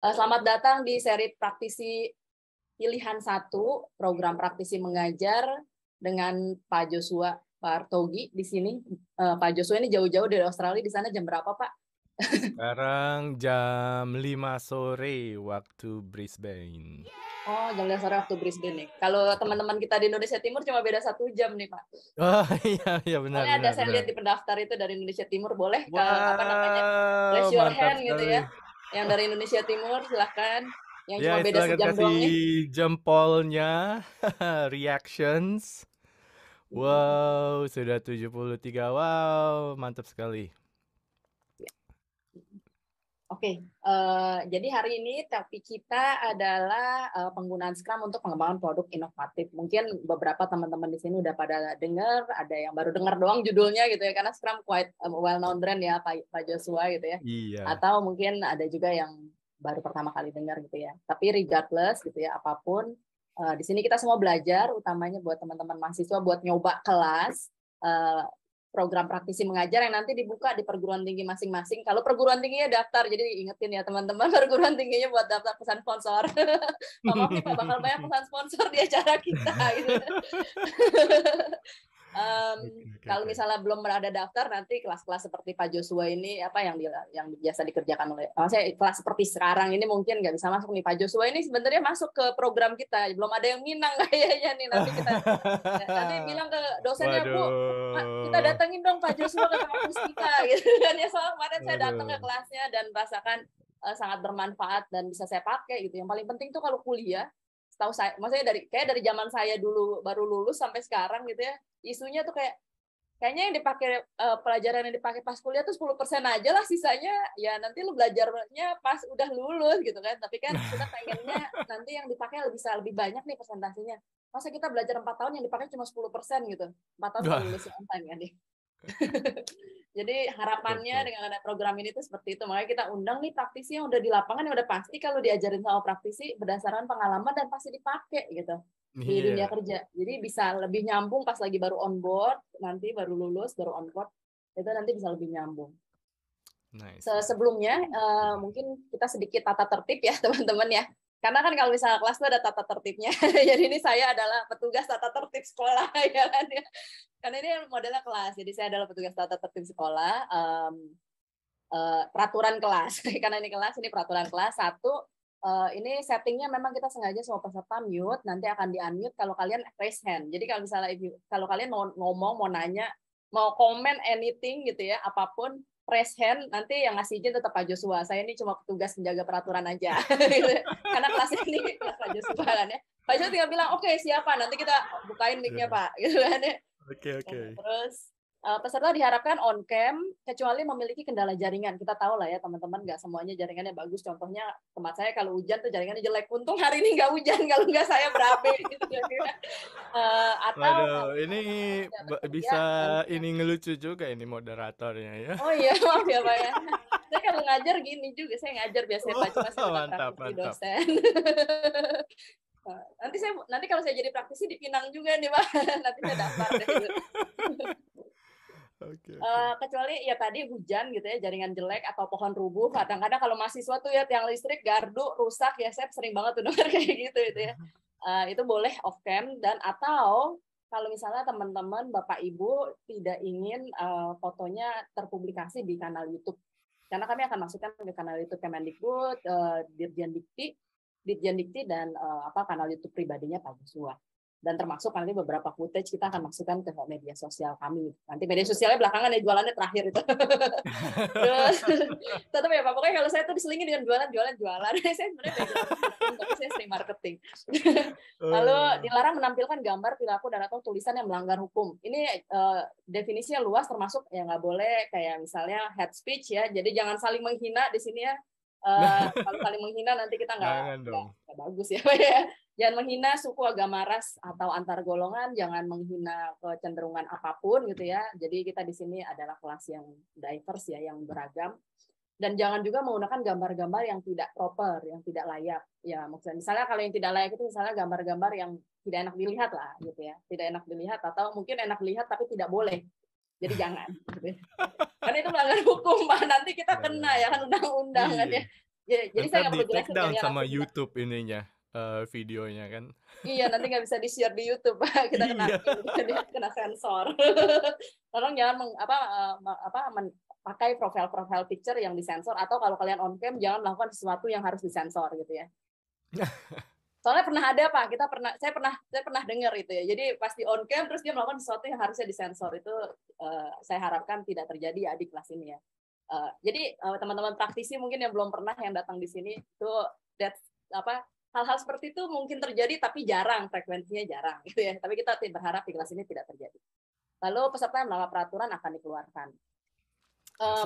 Selamat datang di seri praktisi pilihan 1, program praktisi mengajar dengan Pak Joshua Partogi di sini. Pak Joshua ini jauh-jauh dari Australia, di sana jam berapa, Pak? Sekarang jam 5 sore waktu Brisbane. Oh, jam 5 sore waktu Brisbane nih. Kalau teman-teman kita di Indonesia Timur cuma beda 1 jam nih, Pak. Oh iya iya benar Soalnya ada benar saya benar. lihat di pendaftar itu dari Indonesia Timur, boleh ke apa namanya? Wow, Raise your mantap hand gitu sekali. ya. Yang dari Indonesia Timur silahkan. Yang Ya, cuma beda silakan sejam kasih doang nih. jempolnya, reactions. Wow, sudah 73. Wow, mantap sekali. Oke, jadi hari ini topik kita adalah penggunaan Scrum untuk pengembangan produk inovatif. Mungkin beberapa teman-teman di sini udah pada dengar, ada yang baru dengar doang judulnya gitu ya, karena Scrum quite well known brand ya, Pak Joshua gitu ya. Iya. Atau mungkin ada juga yang baru pertama kali dengar gitu ya. Tapi regardless gitu ya, apapun, di sini kita semua belajar, utamanya buat teman-teman mahasiswa buat nyoba kelas. eh, Program praktisi mengajar yang nanti dibuka di perguruan tinggi masing-masing. Kalau perguruan tingginya daftar, jadi ingetin ya teman-teman, perguruan tingginya buat daftar pesan sponsor. Pak, maaf nih Pak, bakal banyak pesan sponsor di acara kita. Gitu. Oke oke Kalau oke. misalnya belum ada daftar, nanti kelas-kelas seperti Pak Joshua ini apa yang biasa dikerjakan oleh, saya kelas seperti sekarang ini mungkin nggak bisa masuk nih. Pak Joshua ini sebenarnya masuk ke program kita, belum ada yang minang kayaknya nih. Nanti bilang ke dosennya, Bu, kita Waduh. datengin dong Pak Joshua ke kampus kita gitu kan ya. Soalnya kemarin saya datang ke Waduh. kelasnya dan merasakan sangat bermanfaat dan bisa saya pakai gitu. Yang paling penting tuh kalau kuliah, setahu saya, maksudnya dari zaman saya dulu baru lulus sampai sekarang gitu ya, isunya tuh kayaknya yang dipakai pelajaran yang dipakai pas kuliah tuh 10% aja lah, sisanya ya nanti lu belajarnya pas udah lulus gitu kan. Tapi kan kita pengennya nanti yang dipakai bisa lebih banyak nih presentasinya. Masa kita belajar 4 tahun yang dipakai cuma 10% gitu. 4 tahun nggak lulus on time kan nih. Jadi harapannya Betul. dengan ada program ini tuh seperti itu. Makanya kita undang nih praktisi yang udah di lapangan, yang udah pasti kalau diajarin sama praktisi berdasarkan pengalaman dan pasti dipakai gitu di dunia Iya. kerja. Jadi bisa lebih nyambung pas lagi baru on board, nanti baru lulus, baru on board, itu nanti bisa lebih nyambung. Nice nice. Sebelumnya mungkin kita sedikit tata tertib ya teman-teman ya. Karena kan kalau misalnya kelas itu ada tata tertibnya. Jadi ini saya adalah petugas tata tertib sekolah ya kan ya. Karena ini modelnya kelas. Jadi saya adalah petugas tata tertib sekolah. Peraturan kelas. Karena ini kelas, ini peraturan kelas. Satu, ini settingnya memang kita sengaja semua peserta mute, nanti akan di-unmute kalau kalian raise hand. Jadi kalau misalnya kalau kalian mau ngomong, mau nanya, mau comment anything gitu ya, apapun, raise hand, nanti yang ngasih izin tetap Pak Joshua. Saya ini cuma petugas menjaga peraturan aja. Karena kelas ini kelas Pak Joshua kan ya. Pak Joshua tinggal bilang, oke, siapa? Nanti kita bukain mic-nya Iya. Pak. Gitu kan ya. Oke oke. Terus peserta diharapkan on cam kecuali memiliki kendala jaringan. Kita tahu lah ya teman-teman, nggak semuanya jaringannya bagus. Contohnya tempat saya kalau hujan tuh jaringannya jelek. Untung hari ini nggak hujan, kalau nggak saya berabe gitu. Atau kalau Waduh, ini tidak bekerja bisa dan ini ngelucu juga ini moderatornya ya. oh iya maaf ya Pak ya. Saya kalau ngajar gini juga, saya ngajar biasanya Pak, cuma saya Wah, bukan mantap praktisi mantap. dosen. Nanti kalau saya jadi praktisi di Pinang juga nih Pak. Nanti saya daftar deh. Oke oke. Kecuali ya tadi hujan gitu ya, jaringan jelek atau pohon rubuh. Kadang-kadang kalau mahasiswa tuh ya tiang listrik gardu rusak ya, saya sering banget tuh dengar kayak gitu itu ya. Itu boleh off cam, dan atau kalau misalnya teman-teman Bapak Ibu tidak ingin fotonya terpublikasi di kanal YouTube, karena kami akan masukkan ke kanal YouTube Kemendikbud, Ditjen Dikti dan kanal YouTube pribadinya Pak Joshua. Dan termasuk nanti beberapa footage kita akan masukkan ke media sosial kami. Nanti media sosialnya belakangan ya, jualannya terakhir itu. Terus tetap ya Pak, pokoknya kalau saya tuh diselingi dengan jualan. Saya sebenarnya background marketing, tapi saya sering marketing. Lalu dilarang menampilkan gambar, perilaku, dan atau tulisan yang melanggar hukum. Ini definisinya luas, termasuk ya nggak boleh kayak misalnya hate speech ya. Jadi jangan saling menghina di sini ya. Kalau saling menghina nanti kita Jangan nggak dong. bagus ya Pak ya. Jangan menghina suku, agama, ras, atau antar golongan. Jangan menghina kecenderungan apapun gitu ya. Jadi kita di sini adalah kelas yang diverse ya, yang beragam. Dan jangan juga menggunakan gambar-gambar yang tidak proper, yang tidak layak. Ya, maksudnya misalnya kalau yang tidak layak itu misalnya gambar-gambar yang tidak enak dilihat lah gitu ya. Tidak enak dilihat atau mungkin enak dilihat tapi tidak boleh. Jadi jangan. Gitu. Karena itu melanggar hukum, Pak. Nanti kita Ya, ya, kena ya ya. kan, undang-undang kan Iya. ya. Jadi saya Entar nggak di perlu take jelasin kan down ya, sama langsung bisa. YouTube ininya, videonya kan. Iya, nanti nggak bisa di-share di YouTube, Pak. Kita kena Iya. kena sensor. Tolong jangan pakai profile picture yang disensor, atau kalau kalian on cam jangan melakukan sesuatu yang harus disensor gitu ya. Soalnya pernah ada Pak, saya pernah dengar itu ya. Jadi pasti on cam terus dia melakukan sesuatu yang harusnya disensor. Itu saya harapkan tidak terjadi ya di kelas ini ya. Jadi teman-teman praktisi mungkin yang belum pernah yang datang di sini itu hal-hal seperti itu mungkin terjadi tapi jarang, frekuensinya jarang gitu ya. Tapi kita berharap di kelas ini tidak terjadi. Lalu peserta yang melanggar peraturan akan dikeluarkan.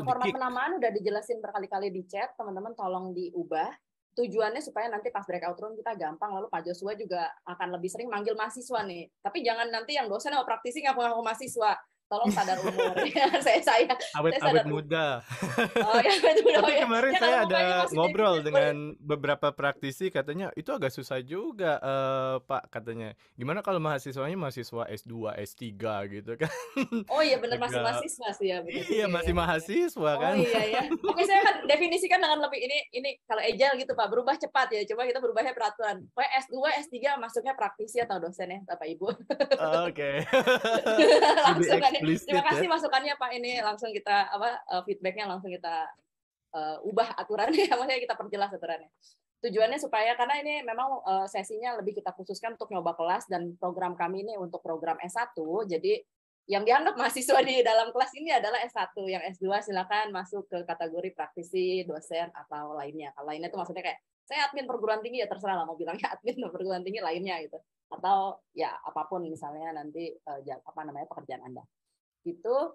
Format penamaan udah dijelasin berkali-kali di chat, teman-teman tolong diubah. Tujuannya supaya nanti pas breakout room kita gampang, lalu Pak Joshua juga akan lebih sering manggil mahasiswa nih. Tapi jangan nanti yang dosen atau praktisi ngaku-ngaku mahasiswa. Tolong sadar umur ya. saya Awet muda. Oh ya, Tapi ya. kemarin Ya, saya kalau ada ngobrol gitu, dengan beberapa praktisi, katanya itu agak susah juga, Pak, katanya. Gimana kalau mahasiswanya mahasiswa S2, S3 gitu kan? Oh iya benar, masih Agak mahasiswa sih ya, benar iya, juga masih ya. mahasiswa Oh kan. iya ya. Oke, saya akan definisikan dengan lebih ini kalau agile gitu Pak, berubah cepat ya. Coba kita berubahnya peraturan. Pokoknya S2, S3 masuknya praktisi atau dosen ya, Bapak Ibu. Oke. Lebih Langsung kan ya. Terima eksplisit ya. kasih masukannya Pak, ini langsung kita feedbacknya langsung kita ubah aturannya, maksudnya kita perjelas aturannya. Tujuannya supaya, karena ini memang sesinya lebih kita khususkan untuk nyoba kelas, dan program kami ini untuk program S1, jadi yang dianggap mahasiswa di dalam kelas ini adalah S1, yang S2 silakan masuk ke kategori praktisi, dosen, atau lainnya. Kalau lainnya itu maksudnya kayak, saya admin perguruan tinggi, ya terserah lah mau bilangnya admin perguruan tinggi lainnya gitu. Atau ya apapun misalnya nanti pekerjaan Anda. Itu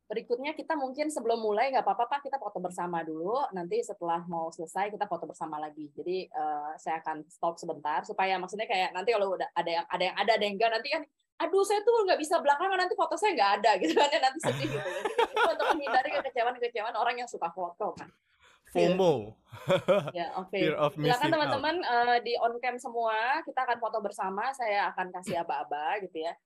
berikutnya kita mungkin sebelum mulai nggak apa-apa Pak, kita foto bersama dulu. Nanti setelah mau selesai kita foto bersama lagi. Jadi saya akan stop sebentar supaya maksudnya kayak nanti kalau udah ada yang enggak, nanti kan aduh saya tuh nggak bisa belakangan, nanti foto saya nggak ada gitu kan, nanti sedih gitu. Jadi, itu untuk menghindari kekecewaan orang yang suka foto kan. FOMO. Ya, oke. Fear of Silakan missing out. teman-teman di on cam semua, kita akan foto bersama. Saya akan kasih aba-aba gitu ya.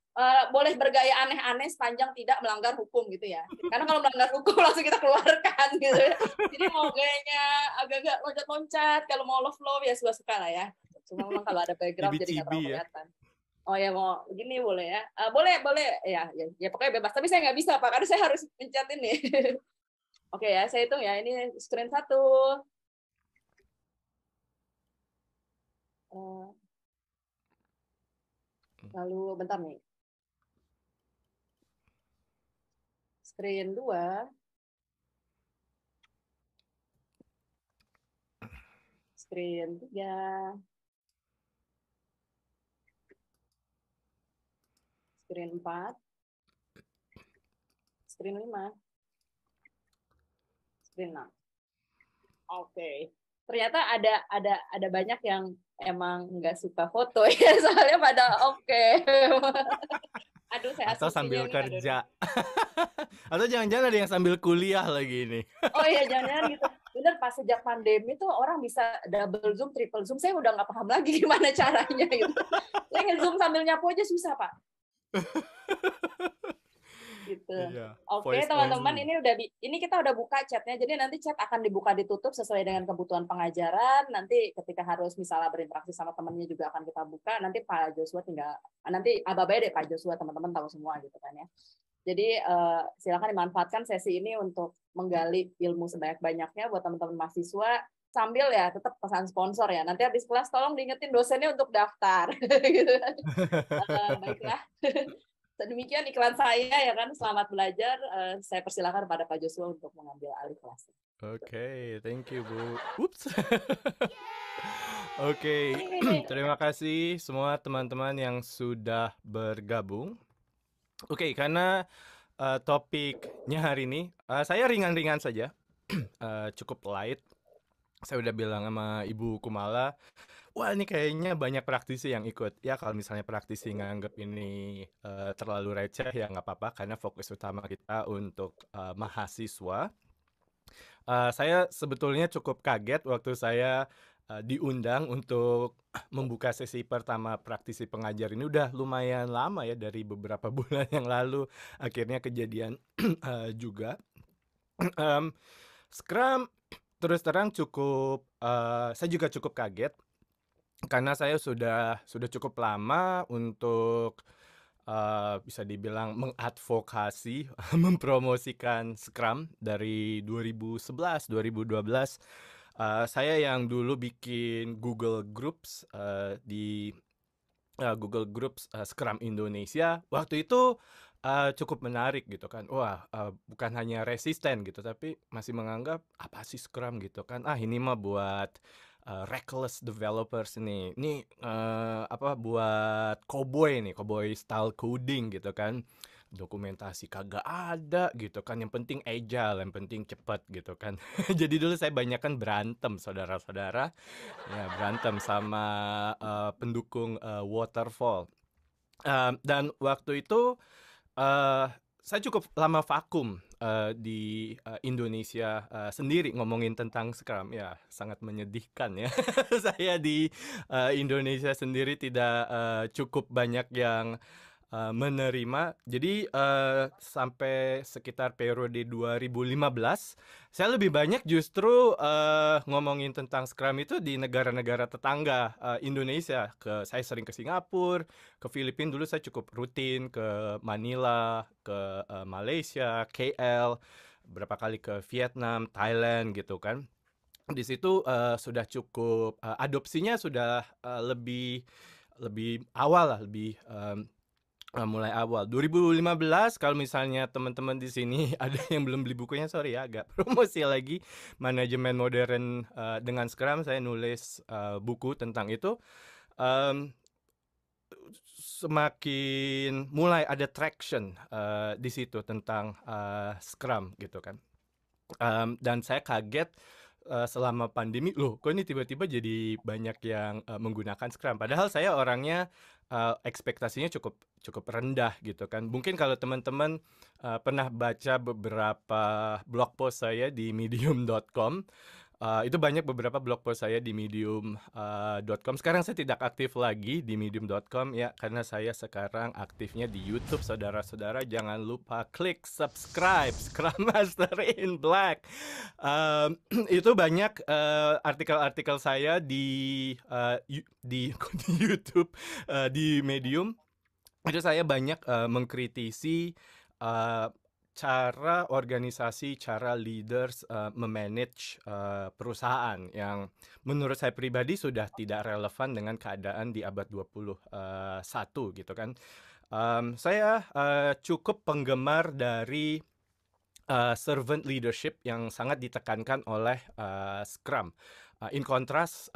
Boleh bergaya aneh-aneh sepanjang tidak melanggar hukum gitu ya. Karena kalau melanggar hukum langsung kita keluarkan gitu ya. Jadi mau gayanya agak-agak loncat-loncat, kalau mau love-love ya suka-suka lah ya. Cuma memang kalau ada background jadi nggak terlalu kelihatan. Oh ya, mau gini boleh ya. Boleh ya pokoknya bebas. Tapi saya nggak bisa Pak, karena saya harus pencet ini. Oke ya, saya hitung ya. Ini screen 1. Lalu bentar nih. Screen 2. Screen 3. Screen 4. Screen 5. Screen 6. Oke. Ternyata ada banyak yang emang nggak suka foto ya, soalnya pada oke. Aduh, saya atau sambil nih, kerja. Atau jangan-jangan ada yang sambil kuliah lagi ini. Oh iya, jangan-jangan gitu. Bener, pas sejak pandemi tuh orang bisa double zoom, triple zoom. Saya udah nggak paham lagi gimana caranya gitu. Saya nge-zoom sambil nyapu aja susah Pak. Gitu. Iya, Oke teman-teman, ini kita udah buka chatnya, jadi nanti chat akan dibuka ditutup sesuai dengan kebutuhan pengajaran. Nanti ketika harus misalnya berinteraksi sama temennya juga akan kita buka. Nanti Pak Joshua nanti ababaya deh Pak Joshua, teman-teman tahu semua gitu kan ya. Jadi silakan dimanfaatkan sesi ini untuk menggali ilmu sebanyak-banyaknya buat teman-teman mahasiswa, sambil ya tetap pesan sponsor ya. Nanti habis kelas tolong diingetin dosennya untuk daftar. Gitu. Baiklah. Demikian iklan saya ya kan, selamat belajar. Saya persilakan pada Pak Joshua untuk mengambil alih kelas. Oke, thank you Bu. Ups. Oke, terima kasih semua teman-teman yang sudah bergabung. Oke, karena topiknya hari ini saya ringan-ringan saja, cukup light. Saya udah bilang sama Ibu Kumala, wah ini kayaknya banyak praktisi yang ikut. Ya kalau misalnya praktisi nganggap ini terlalu receh ya nggak apa-apa, karena fokus utama kita untuk mahasiswa. Saya sebetulnya cukup kaget waktu saya diundang untuk membuka sesi pertama praktisi pengajar ini. Udah lumayan lama ya, dari beberapa bulan yang lalu akhirnya kejadian juga. Scrum terus terang cukup, saya juga cukup kaget karena saya sudah cukup lama untuk, bisa dibilang mengadvokasi, mempromosikan Scrum dari 2011, 2012. Saya yang dulu bikin Google Groups, di Google Groups, Scrum Indonesia. Waktu itu, cukup menarik gitu kan. Wah, bukan hanya resisten gitu, tapi masih menganggap, "Apa sih Scrum?" Gitu kan. "Ah, ini mah buat, reckless developers nih. Ini, buat koboi nih, koboi style coding," gitu kan. Dokumentasi kagak ada gitu kan, yang penting agile, yang penting cepet gitu kan. Jadi dulu saya banyakan berantem saudara-saudara. Ya, berantem sama, pendukung, waterfall. Dan waktu itu, eee, saya cukup lama vakum, di, Indonesia, sendiri ngomongin tentang Scrum. Ya, sangat menyedihkan ya. Saya di, Indonesia sendiri tidak, cukup banyak yang menerima. Jadi, sampai sekitar periode 2015, saya lebih banyak justru, ngomongin tentang Scrum itu di negara-negara tetangga, Indonesia. Saya sering ke Singapura, ke Filipina dulu saya cukup rutin, ke Manila, ke, Malaysia, KL, berapa kali ke Vietnam, Thailand gitu kan. Di situ, sudah cukup, adopsinya sudah, lebih lebih awal lah, lebih, mulai awal 2015. Kalau misalnya teman-teman di sini ada yang belum beli bukunya, sorry ya agak promosi lagi, Manajemen Modern, dengan Scrum. Saya nulis, buku tentang itu. Mmm, Semakin mulai ada traction, di situ tentang, Scrum gitu kan. Dan saya kaget, selama pandemi, "Loh kok ini tiba-tiba jadi banyak yang, menggunakan Scrum?" Padahal saya orangnya, ekspektasinya cukup cukup rendah gitu kan. Mungkin kalau teman-teman, pernah baca beberapa blog post saya di medium.com. Itu banyak beberapa blog post saya di medium.com. Sekarang saya tidak aktif lagi di medium.com ya, karena saya sekarang aktifnya di YouTube. Saudara-saudara jangan lupa klik subscribe Scrum Master in Black. Itu banyak, artikel-artikel saya di, di YouTube, di Medium. Itu saya banyak, mengkritisi, eee, cara organisasi, cara leaders, me-manage, perusahaan yang menurut saya pribadi sudah tidak relevan dengan keadaan di abad 21 gitu kan. Saya, cukup penggemar dari, servant leadership yang sangat ditekankan oleh, Scrum. In contrast,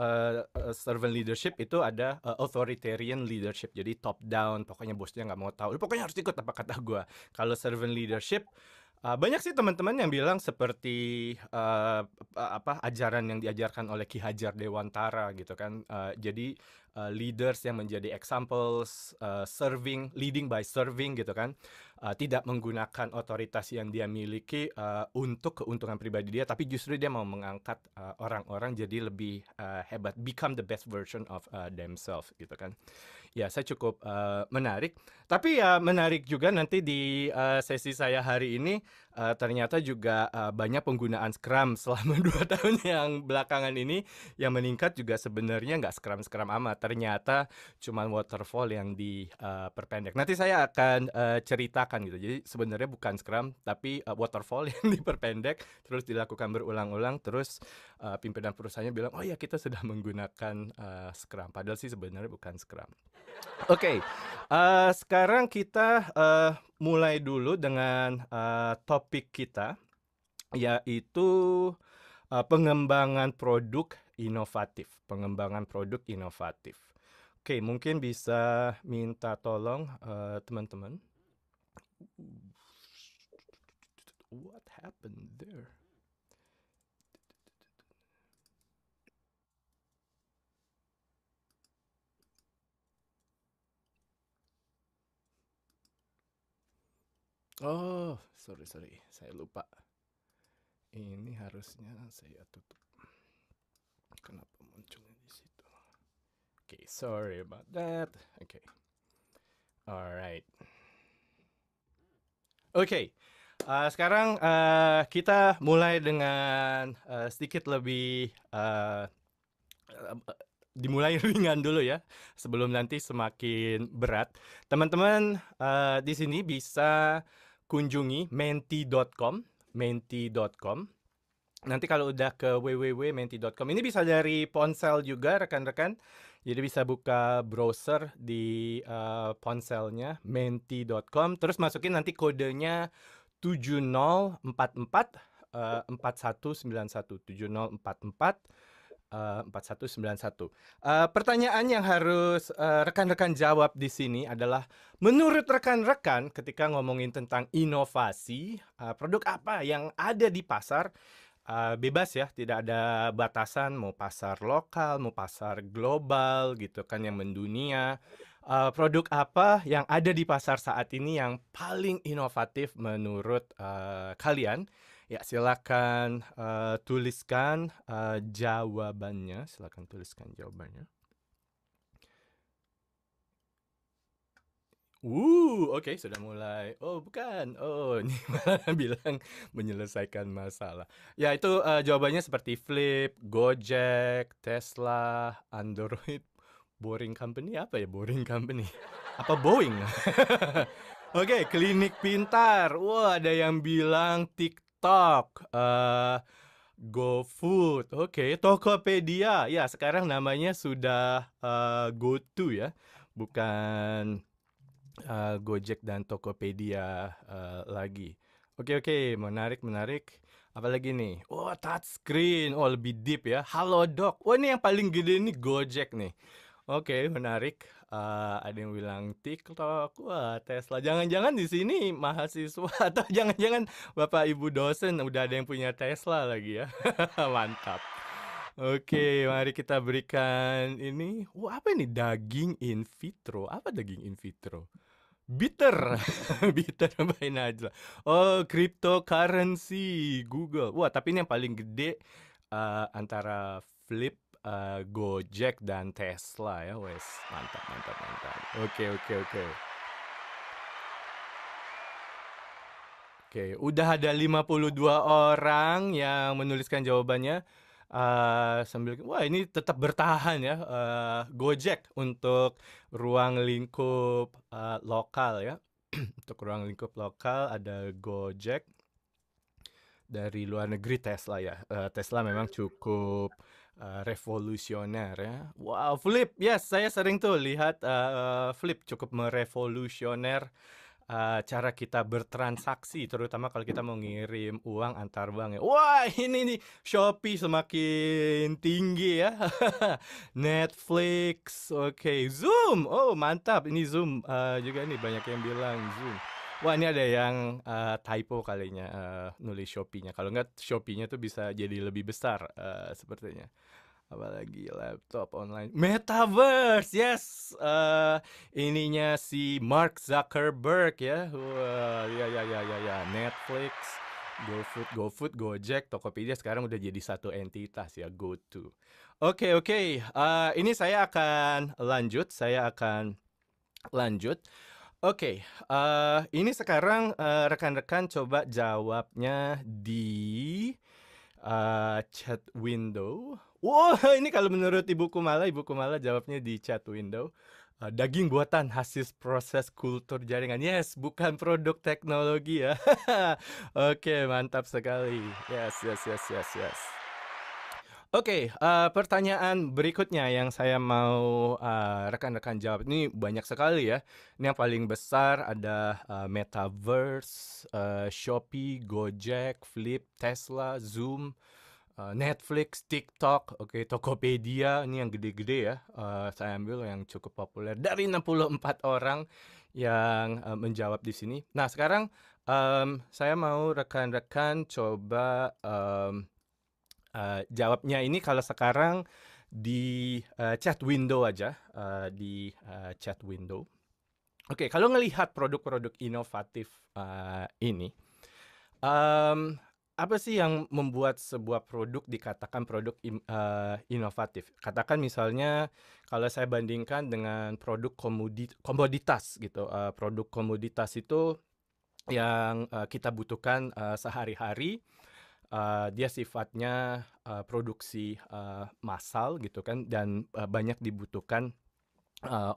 servant leadership itu ada, authoritarian leadership. Jadi top down, pokoknya bosnya nggak mau tahu, pokoknya harus ikut apa kata gua. Kalau servant leadership, banyak sih teman-teman yang bilang seperti, ajaran yang diajarkan oleh Ki Hajar Dewantara gitu kan. Jadi, leaders yang menjadi examples, leading by serving gitu kan. Tidak menggunakan otoritas yang dia miliki, untuk keuntungan pribadi dia, tapi justru dia mau mengangkat, orang-orang jadi lebih, hebat, become the best version of, themselves gitu kan. Ya, saya cukup, menarik. Tapi ya menarik juga nanti di, sesi saya hari ini, ternyata juga, banyak penggunaan Scrum selama 2 tahun yang belakangan ini. Yang meningkat juga sebenarnya nggak Scrum-Scrum amat, ternyata cuman waterfall yang diperpendek. Nanti saya akan, ceritakan gitu. Jadi sebenarnya bukan Scrum, tapi, waterfall yang diperpendek, terus dilakukan berulang-ulang, terus, pimpinan perusahaannya bilang, "Oh ya kita sudah menggunakan, Scrum." Padahal sih sebenarnya bukan Scrum. Oke, sekarang kita, mulai dulu dengan, topik kita, yaitu, pengembangan produk inovatif, pengembangan produk inovatif. Oke, mungkin bisa minta tolong, teman-teman. What happened there? Oh, sorry, saya lupa. Ini harusnya saya tutup. Kenapa munculnya di situ? Okay, sorry about that. Okay. Alright. Okay. Sekarang kita mulai dengan sedikit lebih dimulai ringan dulu ya, sebelum nanti semakin berat. Teman-teman di sini bisa kunjungi menti.com, menti.com. Nanti kalau udah ke www.menti.com, ini bisa dari ponsel juga rekan-rekan. Jadi bisa buka browser di ponselnya menti.com, terus masukin nanti kodenya 7044 4191 7044 4191. Pertanyaan yang harus rekan-rekan jawab di sini adalah, menurut rekan-rekan ketika ngomongin tentang inovasi, produk apa yang ada di pasar, bebas ya, tidak ada batasan, mau pasar lokal, mau pasar global gitu kan yang mendunia. Produk apa yang ada di pasar saat ini yang paling inovatif menurut kalian? Ya, silakan tuliskan jawabannya. Silakan tuliskan jawabannya. Oke, sudah mulai. Oh, bukan. Oh, ini malah bilang menyelesaikan masalah. Ya, itu jawabannya seperti Flip, Gojek, Tesla, Android, Boring Company. Apa ya Boring Company? Apa Boeing? Oke, Klinik Pintar. Wah, ada yang bilang TikTok. GoFood. Oke, Tokopedia. Ya, sekarang namanya sudah GoTo ya. Bukan Gojek dan Tokopedia lagi. Oke, menarik. Apalagi nih? Oh, touchscreen. Oh, lebih deep ya. Halodoc. Oh, ini yang paling gede nih Gojek nih. Oke, menarik. Ada yang bilang TikTok. Wah, Tesla. Jangan-jangan di sini mahasiswa atau jangan-jangan Bapak Ibu dosen udah ada yang punya Tesla lagi ya. Mantap. Oke, mari kita berikan ini. Wah, apa ini? Daging in vitro. Apa daging in vitro? Bitter. Bitter by Najla. Oh, cryptocurrency Google. Wah, tapi ini yang paling gede antara Flip, Gojek dan Tesla ya, wes. Mantap. Oke. Oke, udah ada 52 orang yang menuliskan jawabannya. Sambil wah ini tetap bertahan ya, Gojek untuk ruang lingkup lokal ya. Untuk ruang lingkup lokal ada Gojek. Dari luar negeri Tesla ya. Tesla memang cukup revolusioner ya. Wow, Flip, yes, saya sering tuh lihat Flip cukup merevolusioner cara kita bertransaksi, terutama kalau kita mau ngirim uang antar bank ya. Wah, ini nih Shopee semakin tinggi ya. Netflix, oke. Zoom, oh mantap. Ini Zoom juga nih banyak yang bilang Zoom. Wah, ini ada yang typo kalinya nulis Shopee-nya. Kalau nggak Shopee-nya tuh bisa jadi lebih besar sepertinya. Apalagi laptop online. Metaverse, yes. Ininya si Mark Zuckerberg ya. Wah, ya. Netflix, GoFood, Gojek, Tokopedia sekarang udah jadi satu entitas ya, GoTo. Oke. Ini saya akan lanjut. Oke, ini sekarang rekan-rekan coba jawabnya di chat window. Wah, ini kalau menurut Ibu Kumala jawabnya di chat window. Daging buatan hasil proses kultur jaringan. Yes, bukan produk teknologi ya. Oke, mantap sekali. Yes. Oke, pertanyaan berikutnya yang saya mau rekan-rekan jawab. Ini banyak sekali ya. Ini yang paling besar ada Metaverse, Shopee, Gojek, Flip, Tesla, Zoom, Netflix, TikTok, oke, Tokopedia, ini yang gede-gede ya. Saya ambil yang cukup populer dari 64 orang yang menjawab di sini. Nah, sekarang saya mau rekan-rekan coba jawabnya ini kalau sekarang di chat window aja, di chat window. Oke, kalau ngelihat produk-produk inovatif ini, apa sih yang membuat sebuah produk dikatakan produk inovatif? Katakan misalnya kalau saya bandingkan dengan produk komoditas gitu. Produk komoditas itu yang kita butuhkan sehari-hari. Dia sifatnya produksi massal gitu kan, dan banyak dibutuhkan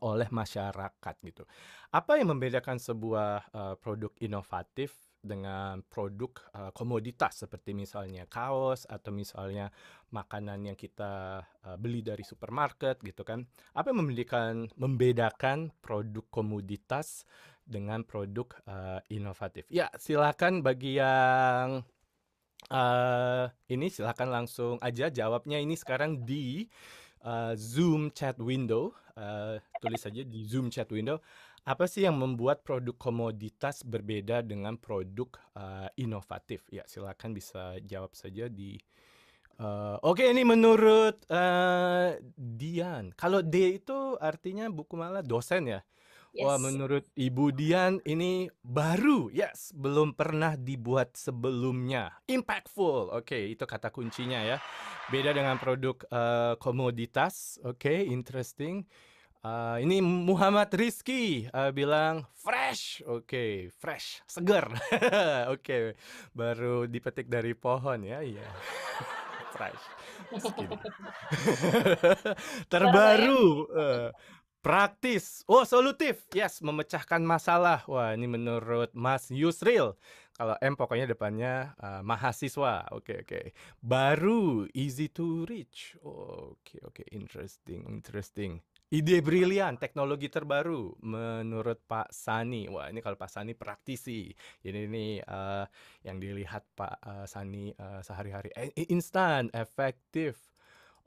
oleh masyarakat gitu. Apa yang membedakan sebuah produk inovatif dengan produk komoditas seperti misalnya kaos atau misalnya makanan yang kita beli dari supermarket gitu kan? Apa yang membedakan produk komoditas dengan produk inovatif? Ya, silakan bagi yang ini silakan langsung aja jawabnya ini sekarang di Zoom chat window. Tulis saja di Zoom chat window. Apa sih yang membuat produk komoditas berbeda dengan produk inovatif? Ya, silakan bisa jawab saja di. Oke, ini menurut Dian. Kalau D itu artinya buku malah dosen ya? Wah, Yes. menurut Ibu Dian ini baru, yes, belum pernah dibuat sebelumnya. Impactful, oke, itu kata kuncinya ya. Beda dengan produk komoditas, oke, interesting. Ini Muhammad Rizky bilang fresh, oke, fresh, segar, oke, baru dipetik dari pohon ya, iya, fresh. Just kidding. Kalau saya, Terbaru, praktis, oh solutif, yes, memecahkan masalah. Wah, ini menurut Mas Yusril. Kalau M pokoknya depannya mahasiswa. Oke, oke. Baru, easy to reach. Oke, oke, interesting, interesting. Ide brilian, teknologi terbaru menurut Pak Sani. Wah, ini kalau Pak Sani praktisi. Ini yang dilihat Pak Sani sehari-hari. Instan, efektif.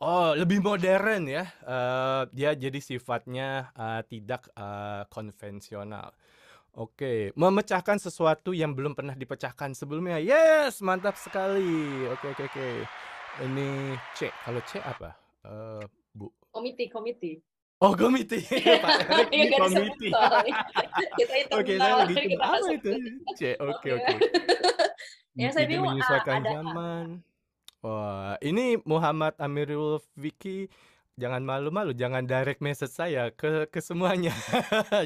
Oh, lebih modern ya. Dia jadi sifatnya tidak konvensional. Oke, memecahkan sesuatu yang belum pernah dipecahkan sebelumnya. Yes, mantap sekali. Oke, oke, oke. Ini C. Kalau C apa? Bu. komite. Oh, komite. Pak Erik Ya ini nggak disebut komite. soalnya. Kita Oke, saya internal, lagi coba kita nggak apa itu? sebut. C. Oke, Oke. oke. Yang saya Ide bingung menyesuaikan ada zaman. Wah, ini Muhammad Amirul Vicky, jangan malu-malu, jangan direct message saya ke semuanya.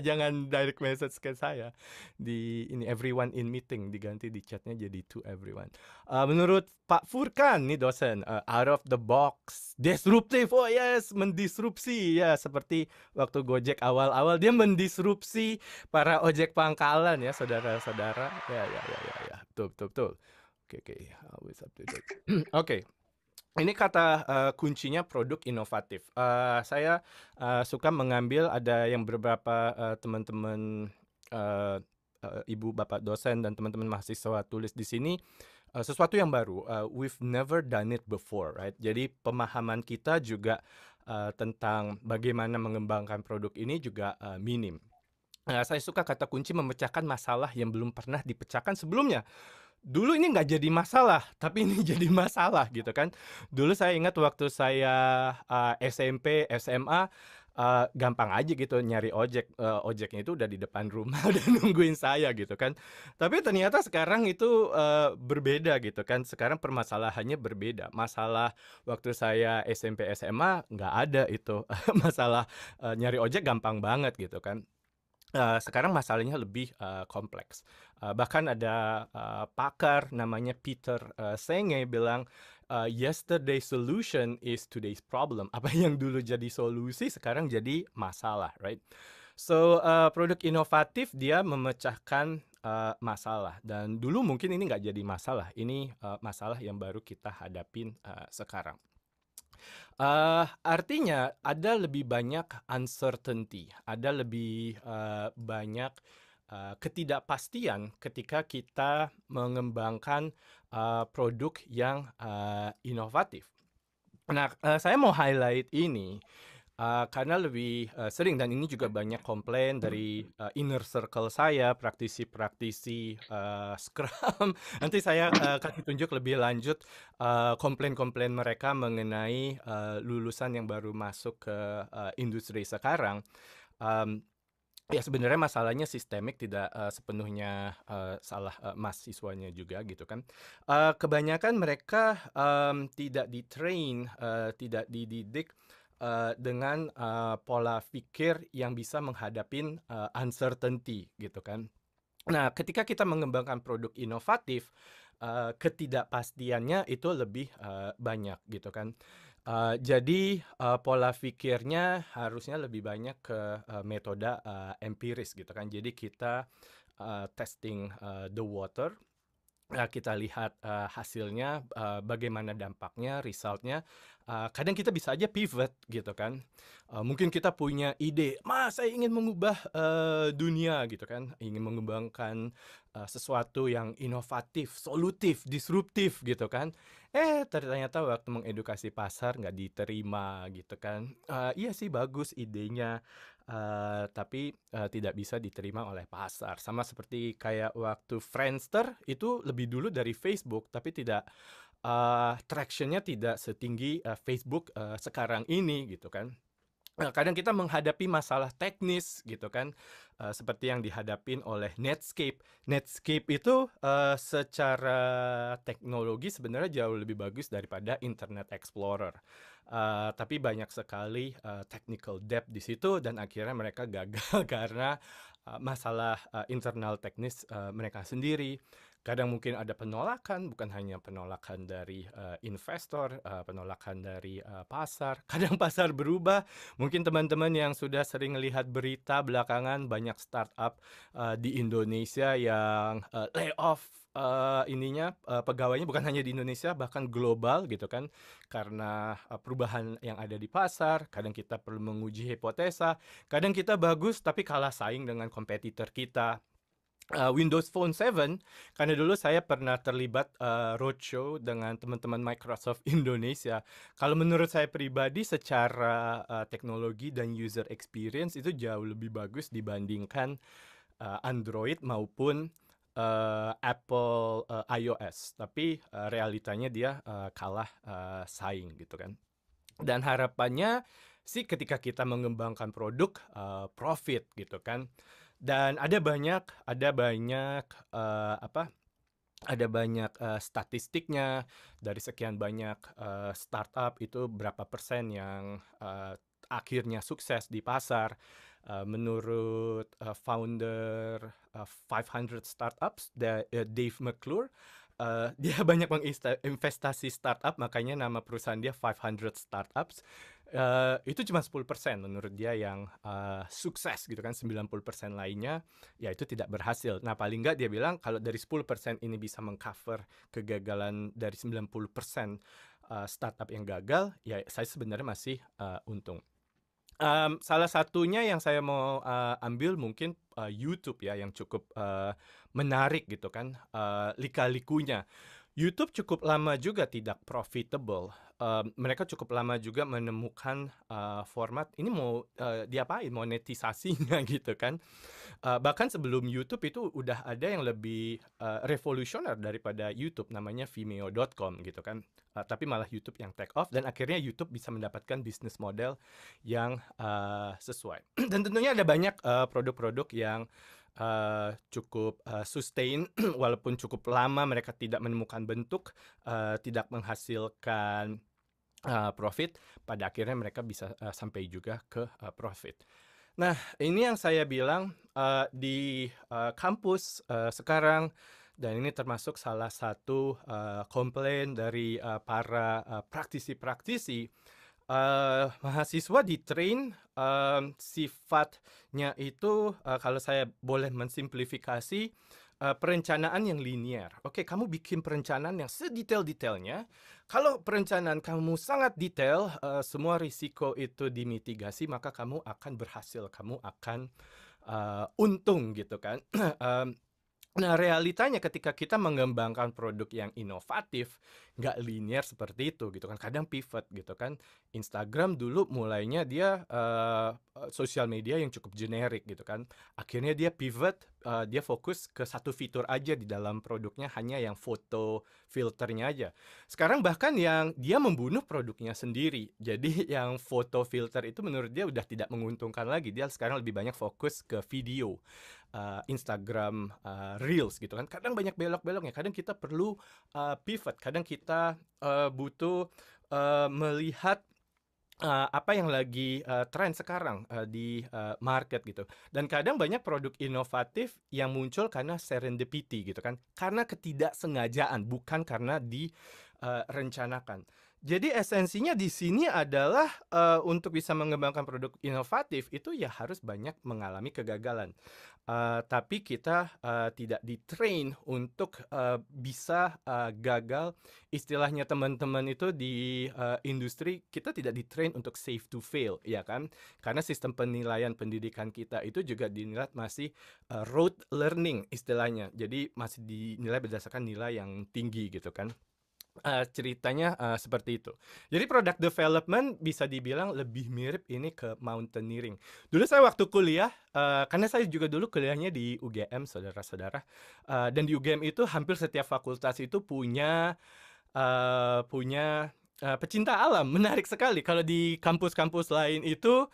Jangan direct message ke saya. Di ini everyone in meeting diganti di chatnya jadi to everyone. Menurut Pak Furkan nih dosen, out of the box, disruptive. Oh yes, mendisrupsi ya, seperti waktu Gojek awal-awal dia mendisrupsi para ojek pangkalan ya, saudara-saudara. Ya. Betul, betul, betul. Oke, always up to date. Oke, ini kata kuncinya produk inovatif. Saya suka mengambil ada yang beberapa teman-teman ibu bapak dosen dan teman-teman mahasiswa tulis di sini sesuatu yang baru. We've never done it before, right? Jadi pemahaman kita juga tentang bagaimana mengembangkan produk ini juga minim. Saya suka kata kunci memecahkan masalah yang belum pernah dipecahkan sebelumnya. Dulu ini nggak jadi masalah, tapi ini jadi masalah gitu kan. Dulu saya ingat waktu saya SMP, SMA, gampang aja gitu nyari ojek, ojeknya itu udah di depan rumah udah nungguin saya gitu kan. Tapi ternyata sekarang itu berbeda gitu kan. Sekarang permasalahannya berbeda. Masalah waktu saya SMP, SMA nggak ada itu. Masalah nyari ojek gampang banget gitu kan. Sekarang masalahnya lebih kompleks. Bahkan ada pakar namanya Peter Senge bilang, yesterday's solution is today's problem. Apa yang dulu jadi solusi sekarang jadi masalah, right? So, produk inovatif dia memecahkan masalah. Dan dulu mungkin ini nggak jadi masalah. Ini masalah yang baru kita hadapin sekarang. Artinya ada lebih banyak uncertainty, ada lebih banyak ketidakpastian ketika kita mengembangkan produk yang inovatif. Nah, saya mau highlight ini karena lebih sering dan ini juga banyak komplain dari inner circle saya, praktisi-praktisi Scrum. Nanti saya kasih tunjuk lebih lanjut komplain-komplain mereka mengenai lulusan yang baru masuk ke industri sekarang. Ya sebenarnya masalahnya sistemik, tidak sepenuhnya salah mahasiswanya juga gitu kan. Kebanyakan mereka tidak di-train, tidak dididik dengan pola pikir yang bisa menghadapin uncertainty gitu kan. Nah, ketika kita mengembangkan produk inovatif, ketidakpastiannya itu lebih, banyak gitu kan. Jadi, pola pikirnya harusnya lebih banyak ke, metode, empiris gitu kan. Jadi kita, testing, the water. Kita lihat, hasilnya, bagaimana dampaknya, result-nya, kadang kita bisa aja pivot gitu kan. Mungkin kita punya ide, "Mas, saya ingin mengubah, dunia," gitu kan, ingin mengembangkan, sesuatu yang inovatif, solutif, disruptif gitu kan. Ternyata waktu mengedukasi pasar nggak diterima gitu kan. Iya sih bagus idenya, tapi, tidak bisa diterima oleh pasar. Sama seperti kayak waktu Friendster itu lebih dulu dari Facebook, tapi tidak, traction-nya tidak setinggi, Facebook, sekarang ini gitu kan. Kadang kita menghadapi masalah teknis gitu kan, seperti yang dihadapin oleh Netscape. Netscape itu, secara teknologi sebenarnya jauh lebih bagus daripada Internet Explorer. Tapi banyak sekali, technical debt di situ dan akhirnya mereka gagal karena, masalah, internal teknis, mereka sendiri. Kadang mungkin ada penolakan, bukan hanya penolakan dari, investor, penolakan dari, pasar. Kadang pasar berubah. Mungkin teman-teman yang sudah sering lihat berita belakangan banyak startup, di Indonesia yang, layoff, pegawainya bukan hanya di Indonesia, bahkan global gitu kan. Karena, perubahan yang ada di pasar, kadang kita perlu menguji hipotesa, kadang kita bagus tapi kalah saing dengan kompetitor kita. Windows Phone 7, karena dulu saya pernah terlibat, roadshow dengan teman-teman Microsoft Indonesia. Kalau menurut saya pribadi secara, teknologi dan user experience itu jauh lebih bagus dibandingkan, Android maupun, Apple, iOS. Tapi, realitanya dia, kalah, saing gitu kan. Dan harapannya sih ketika kita mengembangkan produk, profit gitu kan. Dan ada banyak, statistiknya dari sekian banyak, startup itu berapa persen yang, akhirnya sukses di pasar. Menurut, founder, 500 Startups, Dave McClure, dia banyak investasi startup, makanya nama perusahaan dia 500 Startups. Itu cuma 10% menurut dia yang, sukses gitu kan, 90% lainnya, ya itu tidak berhasil. Nah, paling nggak dia bilang kalau dari 10% ini bisa meng-cover kegagalan dari 90%, startup yang gagal, ya saya sebenarnya masih, untung. Salah satunya yang saya mau, ambil mungkin, YouTube ya, yang cukup, menarik gitu kan, lika-likunya. YouTube cukup lama juga tidak profitable. Mereka cukup lama juga menemukan, format ini mau, diapain, monetisasinya gitu kan. Bahkan sebelum YouTube itu udah ada yang lebih, revolusioner daripada YouTube, namanya Vimeo.com gitu kan. Tapi malah YouTube yang take off dan akhirnya YouTube bisa mendapatkan bisnis model yang, sesuai. Dan tentunya ada banyak, produk-produk yang, cukup, sustain walaupun cukup lama mereka tidak menemukan bentuk, tidak menghasilkan, profit, pada akhirnya mereka bisa, sampai juga ke, profit. Nah, ini yang saya bilang, di, kampus, sekarang dan ini termasuk salah satu, komplain dari, para, praktisi-praktisi, mahasiswa di-train, sifatnya itu, kalau saya boleh mensimplifikasi, perencanaan yang linear. Oke, kamu bikin perencanaan yang sedetail-detailnya. Kalau perencanaan kamu sangat detail, semua risiko itu dimitigasi, maka kamu akan berhasil, kamu akan, untung gitu kan. Nah, realitanya ketika kita mengembangkan produk yang inovatif, nggak linear seperti itu gitu kan. Kadang pivot gitu kan. Instagram dulu mulainya dia, sosial media yang cukup generik gitu kan. Akhirnya dia pivot, dia fokus ke satu fitur aja di dalam produknya, hanya yang foto filternya aja. Sekarang bahkan yang dia membunuh produknya sendiri. Jadi yang foto filter itu menurut dia udah tidak menguntungkan lagi. Dia sekarang lebih banyak fokus ke video. Instagram, Reels gitu kan. Kadang banyak belok-beloknya, kadang kita perlu, pivot, kadang kita, butuh, melihat apa yang lagi tren sekarang di market gitu. Dan kadang banyak produk inovatif yang muncul karena serendipity gitu kan, karena ketidaksengajaan, bukan karena direncanakan. Jadi esensinya di sini adalah untuk bisa mengembangkan produk inovatif itu ya harus banyak mengalami kegagalan. Tapi kita tidak di-train untuk bisa gagal. Istilahnya teman-teman itu di industri, kita tidak di-train untuk safe to fail, ya kan? Karena sistem penilaian pendidikan kita itu juga dinilai masih rote learning istilahnya. Jadi masih dinilai berdasarkan nilai yang tinggi gitu kan. Ceritanya seperti itu. Jadi product development bisa dibilang lebih mirip ini ke mountaineering. Dulu saya waktu kuliah, karena saya juga dulu kuliahnya di UGM, saudara-saudara. Dan di UGM itu hampir setiap fakultas itu punya pecinta alam. Menarik sekali. Kalau di kampus-kampus lain itu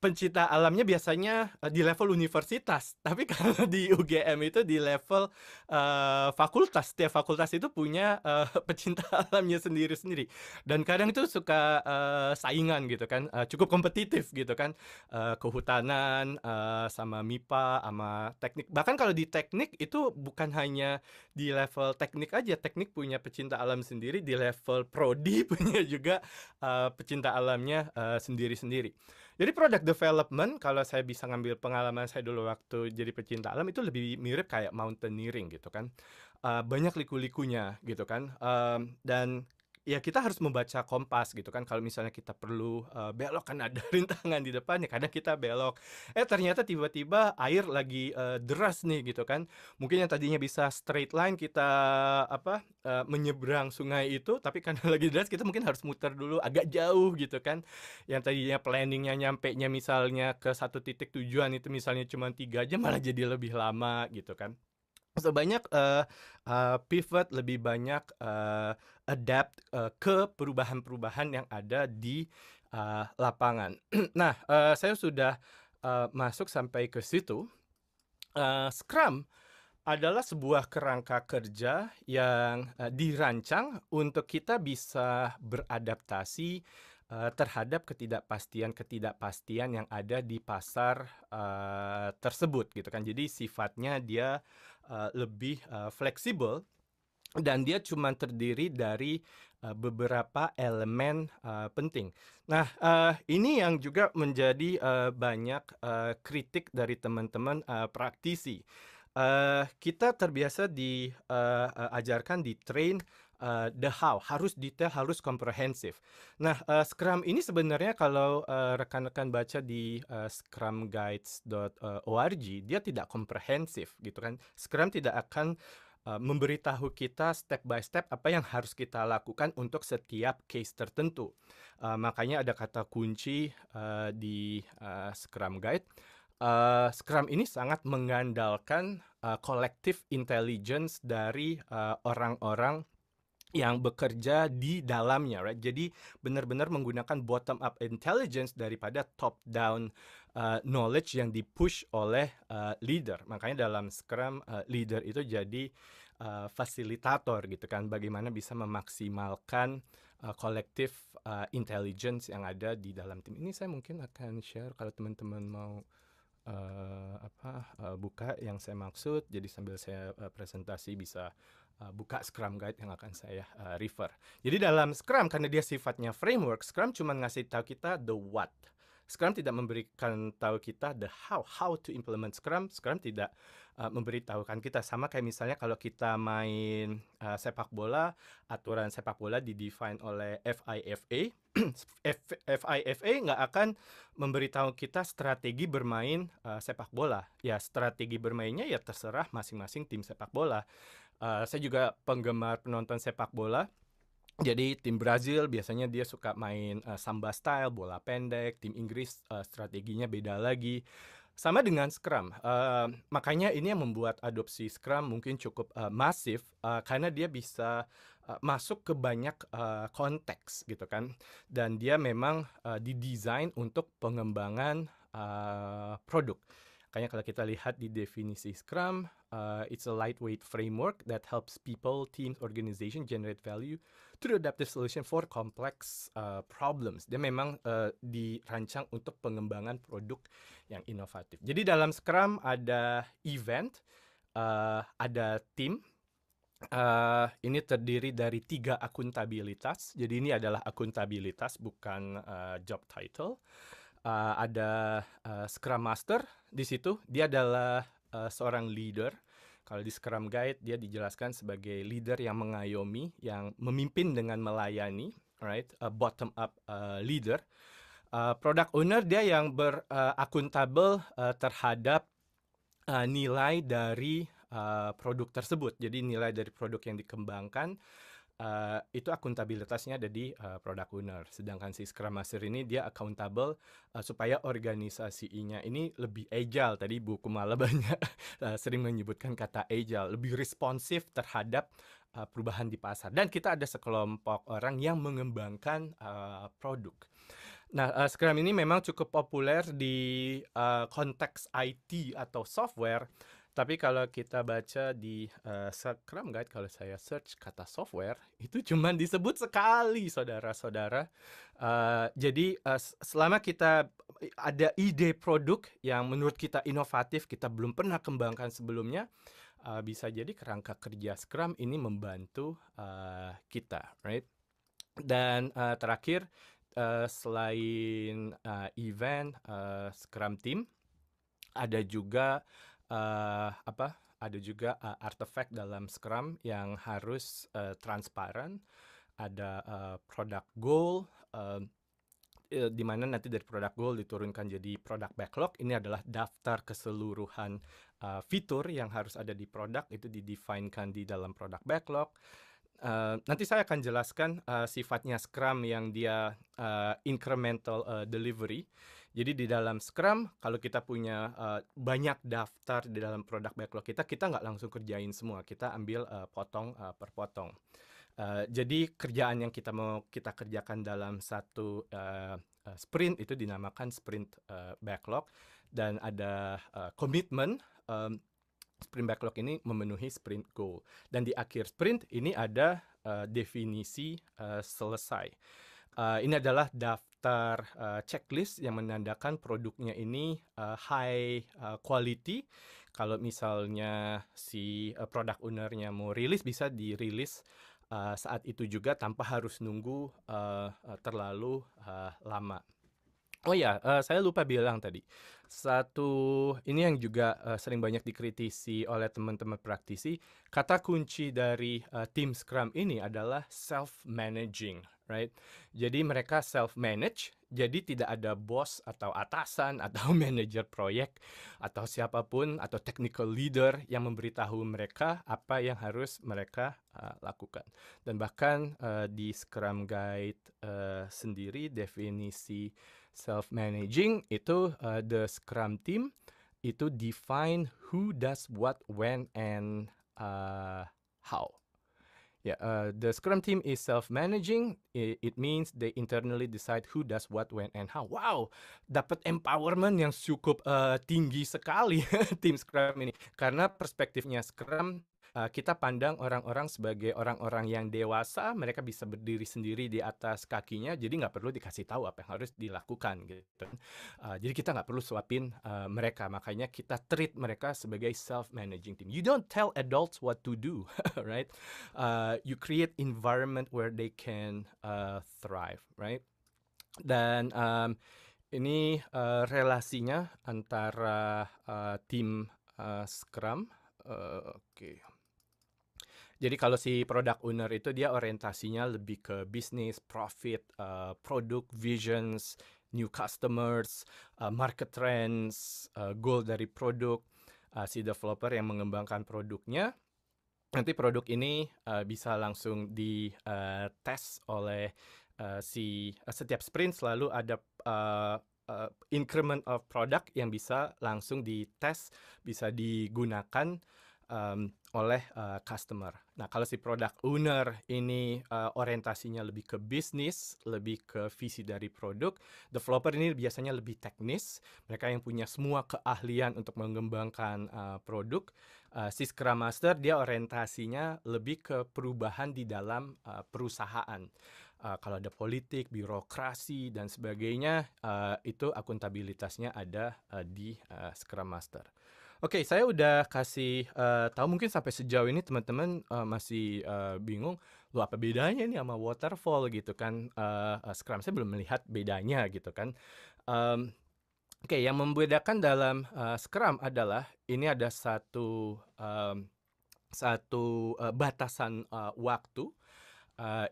pencinta alamnya biasanya di level universitas, tapi kalau di UGM itu di level fakultas. Setiap fakultas itu punya pecinta alamnya sendiri-sendiri, dan kadang itu suka saingan gitu kan, cukup kompetitif gitu kan, kehutanan sama MIPA sama teknik. Bahkan kalau di teknik itu bukan hanya di level teknik aja, teknik punya pecinta alam sendiri, di level prodi punya juga pecinta alamnya sendiri-sendiri. Jadi product development, kalau saya bisa ngambil pengalaman saya dulu waktu jadi pecinta alam, itu lebih mirip kayak mountaineering gitu kan. Banyak liku-likunya gitu kan. Dan ya kita harus membaca kompas gitu kan. Kalau misalnya kita perlu belok kan ada rintangan di depan, ya kadang kita belok. Ternyata tiba-tiba air lagi deras nih gitu kan. Mungkin yang tadinya bisa straight line kita menyeberang sungai itu, tapi karena lagi deras kita mungkin harus muter dulu agak jauh gitu kan. Yang tadinya planningnya nyampenya misalnya ke satu titik tujuan itu misalnya cuma 3 jam, malah jadi lebih lama gitu kan. So banyak pivot, lebih banyak adapt ke perubahan-perubahan yang ada di lapangan. Nah, saya sudah masuk sampai ke situ. Scrum adalah sebuah kerangka kerja yang dirancang untuk kita bisa beradaptasi terhadap ketidakpastian yang ada di pasar tersebut gitu kan. Jadi sifatnya dia lebih fleksibel, dan dia cuma terdiri dari beberapa elemen penting. Nah, ini yang juga menjadi banyak kritik dari teman-teman praktisi. Kita terbiasa diajarkan, di-train the how, harus detail, harus komprehensif. Nah, Scrum ini sebenarnya kalau rekan-rekan baca di scrumguides.org, dia tidak komprehensif gitu kan. Scrum tidak akan memberitahu kita step by step apa yang harus kita lakukan untuk setiap case tertentu. Makanya ada kata kunci di Scrum Guide. Scrum ini sangat mengandalkan collective intelligence dari orang-orang yang bekerja di dalamnya, right? Jadi benar-benar menggunakan bottom up intelligence daripada top down knowledge yang dipush oleh leader. Makanya dalam Scrum leader itu jadi fasilitator gitu kan, bagaimana bisa memaksimalkan collective intelligence yang ada di dalam tim. Ini saya mungkin akan share kalau teman-teman mau buka yang saya maksud. Jadi sambil saya presentasi bisa buka Scrum Guide yang akan saya refer. Jadi dalam Scrum, karena dia sifatnya framework, Scrum cuma ngasih tahu kita the what. Scrum tidak memberikan tahu kita the how to implement Scrum. Scrum tidak memberitahukan kita, sama kayak misalnya kalau kita main sepak bola, aturan sepak bola didefine oleh FIFA. FIFA nggak akan memberitahu kita strategi bermain sepak bola. Ya strategi bermainnya ya terserah masing-masing tim sepak bola. Saya juga penggemar penonton sepak bola. Jadi tim Brazil biasanya dia suka main samba style, bola pendek. Tim Inggris strateginya beda lagi. Sama dengan Scrum, makanya ini yang membuat adopsi Scrum mungkin cukup masif, karena dia bisa masuk ke banyak konteks gitu kan. Dan dia memang didesain untuk pengembangan produk. Makanya kalau kita lihat di definisi Scrum, It's a lightweight framework that helps people, teams, organization generate value through adaptive solution for complex problems. Dia memang dirancang untuk pengembangan produk yang inovatif. Jadi dalam Scrum ada event, ada tim. Ini terdiri dari 3 akuntabilitas. Jadi ini adalah akuntabilitas, bukan job title. Ada Scrum Master di situ. Dia adalah seorang leader. Kalau di Scrum Guide dia dijelaskan sebagai leader yang mengayomi, yang memimpin dengan melayani, right? Bottom up leader. Product owner dia yang berakuntabel terhadap nilai dari produk tersebut. Jadi nilai dari produk yang dikembangkan itu akuntabilitasnya ada di product owner. Sedangkan si Scrum Master ini dia accountable supaya organisasinya ini lebih agile. Tadi Bu Kumala banyak sering menyebutkan kata agile, lebih responsif terhadap perubahan di pasar. Dan kita ada sekelompok orang yang mengembangkan produk. Nah, Scrum ini memang cukup populer di konteks IT atau software. Tapi kalau kita baca di Scrum Guide, kalau saya search kata software, itu cuma disebut sekali, saudara-saudara. Jadi selama kita ada ide produk yang menurut kita inovatif, kita belum pernah kembangkan sebelumnya, bisa jadi kerangka kerja Scrum ini membantu kita, right? Dan terakhir, selain event Scrum Team, ada juga ada juga artefak dalam Scrum yang harus transparan. Ada product goal, di mana nanti dari product goal diturunkan jadi product backlog. Ini adalah daftar keseluruhan fitur yang harus ada di produk, itu didefinekan di dalam product backlog. Nanti saya akan jelaskan sifatnya Scrum yang dia incremental delivery. Jadi di dalam Scrum, kalau kita punya banyak daftar di dalam produk backlog kita nggak langsung kerjain semua. Kita ambil potong per potong. Jadi kerjaan yang kita mau kita kerjakan dalam satu sprint itu dinamakan sprint backlog. Dan ada komitmen sprint backlog ini memenuhi sprint goal. Dan di akhir sprint ini ada definisi selesai. Ini adalah daftar checklist yang menandakan produknya ini high quality. Kalau misalnya si product owner-nya mau rilis, bisa dirilis saat itu juga tanpa harus nunggu terlalu lama. Oh ya, saya lupa bilang tadi. Ini yang juga sering banyak dikritisi oleh teman-teman praktisi. Kata kunci dari tim Scrum ini adalah self-managing, right? Jadi mereka self-manage, jadi tidak ada bos atau atasan atau manajer proyek atau siapapun atau technical leader yang memberitahu mereka apa yang harus mereka lakukan. Dan bahkan di Scrum Guide sendiri definisi self-managing itu the Scrum team itu define who does what, when, and how. The Scrum team is self-managing. It means they internally decide who does what, when, and how. Wow, dapat empowerment yang cukup tinggi sekali tim Scrum ini. Karena perspektifnya Scrum, kita pandang orang-orang sebagai orang-orang yang dewasa. Mereka bisa berdiri sendiri di atas kakinya, jadi nggak perlu dikasih tahu apa yang harus dilakukan gitu. Jadi kita nggak perlu suapin mereka, makanya kita treat mereka sebagai self-managing team. You don't tell adults what to do, right? You create environment where they can thrive, right? Dan ini relasinya antara tim Scrum. Oke. Jadi kalau si product owner itu dia orientasinya lebih ke bisnis, profit, product, visions, new customers, market trends, goal dari produk. Si developer yang mengembangkan produknya, nanti produk ini bisa langsung di-tes oleh setiap sprint selalu ada increment of product yang bisa langsung dites, bisa digunakan oleh customer. Nah, kalau si product owner ini orientasinya lebih ke bisnis, lebih ke visi dari produk, developer ini biasanya lebih teknis. Mereka yang punya semua keahlian untuk mengembangkan produk. Si Scrum Master dia orientasinya lebih ke perubahan di dalam perusahaan. Kalau ada politik, birokrasi dan sebagainya, itu akuntabilitasnya ada di Scrum Master. Oke, saya udah kasih tahu, mungkin sampai sejauh ini teman-teman masih bingung, loh apa bedanya nih sama waterfall gitu kan? Scrum saya belum melihat bedanya gitu kan. Oke, yang membedakan dalam Scrum adalah ini ada satu batasan waktu.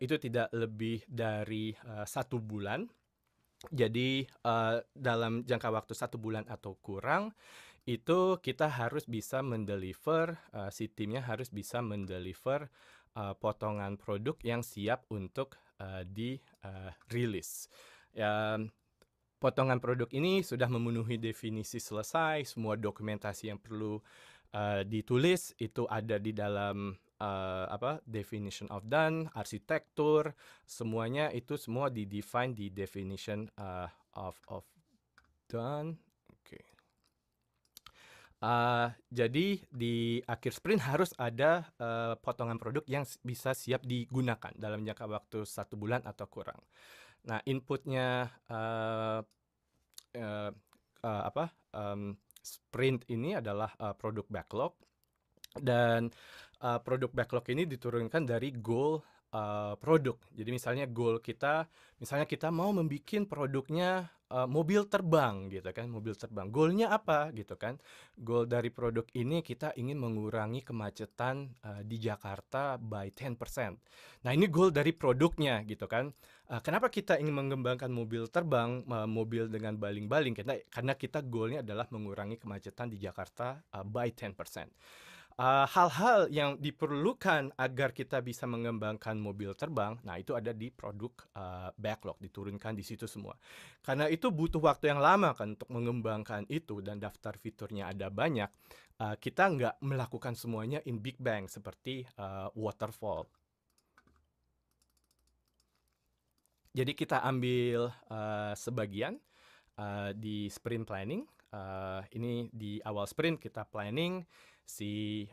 Itu tidak lebih dari 1 bulan. Jadi dalam jangka waktu 1 bulan atau kurang, itu kita harus bisa mendeliver, si timnya harus bisa mendeliver potongan produk yang siap untuk dirilis. Potongan produk ini sudah memenuhi definisi selesai, semua dokumentasi yang perlu ditulis itu ada di dalam definition of done, arsitektur, semuanya itu semua di-define di definition of done. Oke. Jadi di akhir sprint harus ada potongan produk yang bisa siap digunakan dalam jangka waktu 1 bulan atau kurang. Nah, inputnya sprint ini adalah produk backlog, dan produk backlog ini diturunkan dari goal produk. Jadi misalnya goal kita, misalnya kita mau membuat produknya mobil terbang gitu kan, mobil terbang. Goalnya apa gitu kan? Goal dari produk ini kita ingin mengurangi kemacetan di Jakarta by 10%. Nah, ini goal dari produknya gitu kan. Kenapa kita ingin mengembangkan mobil terbang, mobil dengan baling-baling? Karena kita goalnya adalah mengurangi kemacetan di Jakarta by 10%. Hal-hal yang diperlukan agar kita bisa mengembangkan mobil terbang, nah itu ada di produk backlog, diturunkan di situ semua. Karena itu butuh waktu yang lama kan untuk mengembangkan itu, dan daftar fiturnya ada banyak, kita nggak melakukan semuanya in big bang seperti waterfall. Jadi kita ambil sebagian di sprint planning. Ini di awal sprint kita planning, si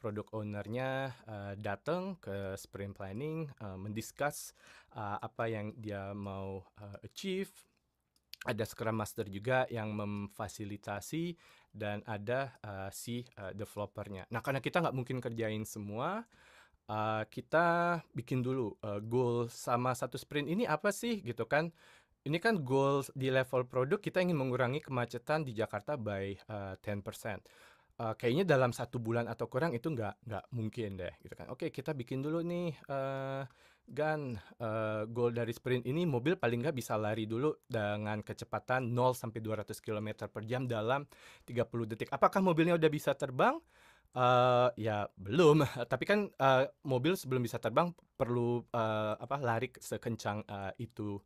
product owner-nya datang ke sprint planning, mendiscuss apa yang dia mau achieve. Ada Scrum Master juga yang memfasilitasi, dan ada si developer-nya. Nah, karena kita nggak mungkin kerjain semua, kita bikin dulu goal sama satu sprint ini apa sih gitu kan. Ini kan goal di level produk, kita ingin mengurangi kemacetan di Jakarta by 10%. Kayaknya dalam 1 bulan atau kurang itu nggak mungkin deh gitu kan. Oke, kita bikin dulu nih goal dari sprint ini, mobil paling nggak bisa lari dulu dengan kecepatan 0 sampai 200 km per jam dalam 30 detik. Apakah mobilnya udah bisa terbang? Ya belum, tapi kan mobil sebelum bisa terbang perlu lari sekencang itu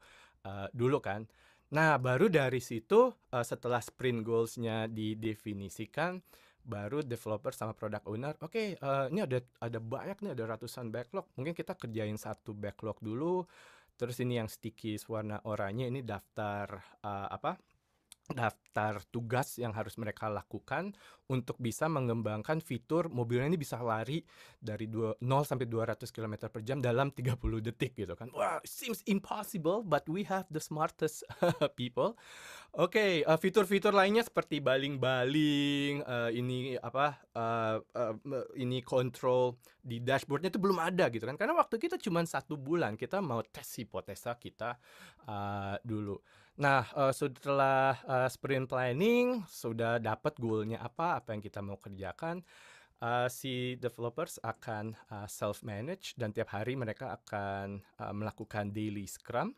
dulu kan. Nah, baru dari situ setelah sprint goals-nya didefinisikan, baru developer sama product owner, oke, ini ada banyak nih, ada ratusan backlog. Mungkin kita kerjain satu backlog dulu. Terus ini yang sticky warna oranye, ini daftar daftar tugas yang harus mereka lakukan untuk bisa mengembangkan fitur mobilnya ini bisa lari dari 0 sampai 200 km per jam dalam 30 detik gitu kan. Wah, seems impossible, but we have the smartest people. Oke, fitur-fitur lainnya seperti baling-baling, ini control di dashboardnya itu belum ada gitu kan. Karena waktu kita cuma 1 bulan, kita mau tes hipotesa kita dulu. Nah, setelah sprint planning, sudah dapat goal-nya apa yang kita mau kerjakan, si developers akan self-manage, dan tiap hari mereka akan melakukan daily scrum,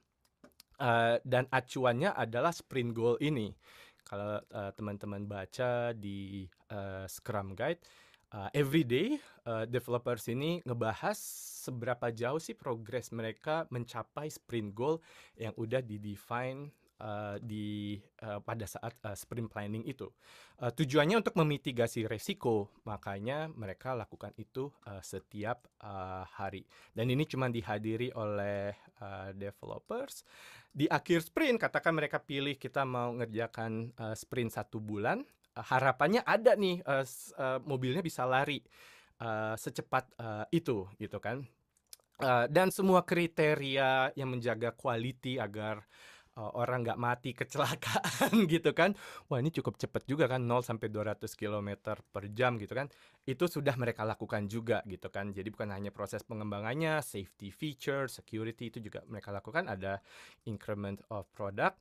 dan acuannya adalah sprint goal ini. Kalau teman-teman baca di Scrum Guide, every day developers ini ngebahas seberapa jauh sih progres mereka mencapai sprint goal yang udah di-define pada saat sprint planning itu. Tujuannya untuk memitigasi resiko, makanya mereka lakukan itu setiap hari. Dan ini cuma dihadiri oleh developers. Di akhir sprint, katakan mereka pilih kita mau ngerjakan sprint 1 bulan, harapannya ada nih mobilnya bisa lari secepat itu gitu kan. Dan semua kriteria yang menjaga quality agar orang nggak mati kecelakaan gitu kan. Wah, ini cukup cepat juga kan, 0 sampai 200 kilometer per jam gitu kan. Itu sudah mereka lakukan juga gitu kan. Jadi bukan hanya proses pengembangannya, safety feature, security itu juga mereka lakukan, ada increment of product.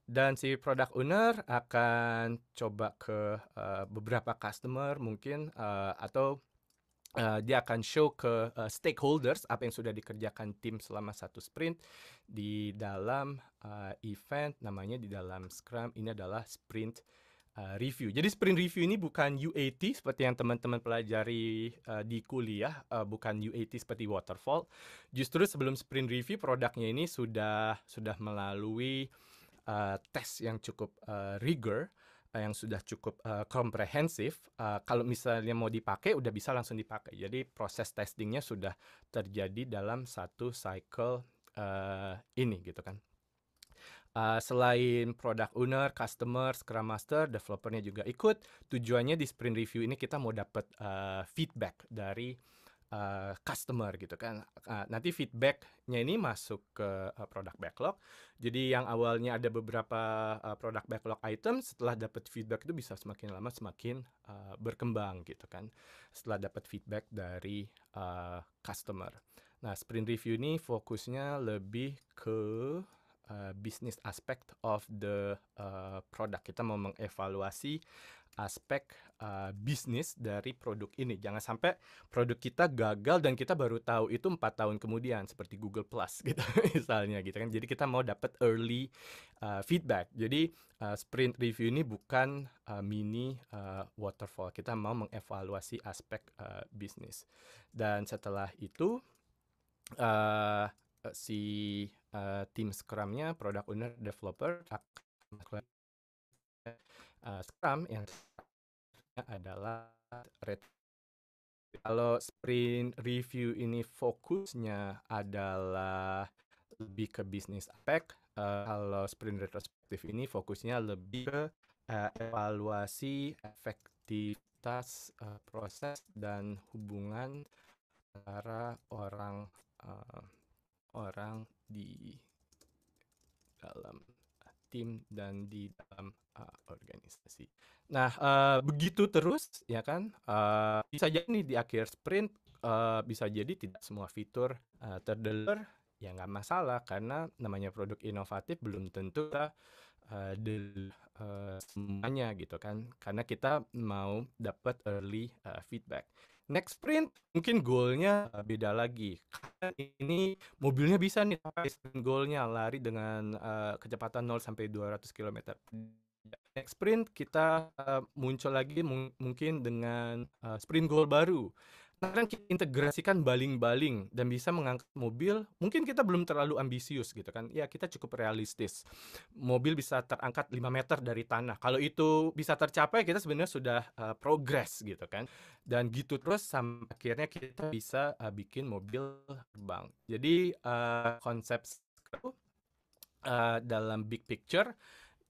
Dan si product owner akan coba ke beberapa customer mungkin, atau dia akan show ke stakeholders apa yang sudah dikerjakan tim selama satu sprint di dalam event namanya di dalam Scrum. Ini adalah sprint review. Jadi sprint review ini bukan UAT seperti yang teman-teman pelajari di kuliah, bukan UAT seperti waterfall. Justru sebelum sprint review produknya ini sudah melalui tes yang cukup rigor, yang sudah cukup komprehensif. Kalau misalnya mau dipakai, udah bisa langsung dipakai. Jadi proses testingnya sudah terjadi dalam satu cycle ini gitu kan. Selain product owner, customer, scrum master, developernya juga ikut. Tujuannya di sprint review ini kita mau dapat feedback dari customer gitu kan. Nanti feedbacknya ini masuk ke product backlog. Jadi yang awalnya ada beberapa product backlog item, setelah dapat feedback itu bisa semakin lama semakin berkembang gitu kan. Setelah dapat feedback dari customer. Nah, sprint review ini fokusnya lebih ke business aspect of the product. Kita mau mengevaluasi aspek bisnis dari produk ini. Jangan sampai produk kita gagal dan kita baru tahu itu 4 tahun kemudian seperti Google Plus gitu misalnya gitu kan. Jadi kita mau dapat early feedback. Jadi sprint review ini bukan mini waterfall. Kita mau mengevaluasi aspek bisnis. Dan setelah itu si tim Scrum-nya, product owner, developer akan melakukan Scrum yang adalah red. Kalau sprint review ini fokusnya adalah lebih ke bisnis aspek. Kalau sprint retrospektif ini fokusnya lebih ke evaluasi efektivitas proses dan hubungan antara orang di dalam tim dan di dalam organisasi. Nah, begitu terus ya kan, bisa jadi nih di akhir sprint, bisa jadi tidak semua fitur terdeliver, ya nggak masalah karena namanya produk inovatif belum tentu kita semuanya gitu kan, karena kita mau dapat early feedback. Next sprint mungkin goalnya beda lagi. Karena ini mobilnya bisa nih sampai goalnya lari dengan kecepatan 0 sampai 200 km. Next sprint kita muncul lagi mungkin dengan sprint goal baru. Sekarang kita integrasikan baling-baling dan bisa mengangkat mobil. Mungkin kita belum terlalu ambisius gitu kan. Ya, kita cukup realistis. Mobil bisa terangkat 5 meter dari tanah. Kalau itu bisa tercapai, kita sebenarnya sudah progress gitu kan. Dan gitu terus sampai akhirnya kita bisa bikin mobil terbang. Jadi konsep dalam big picture,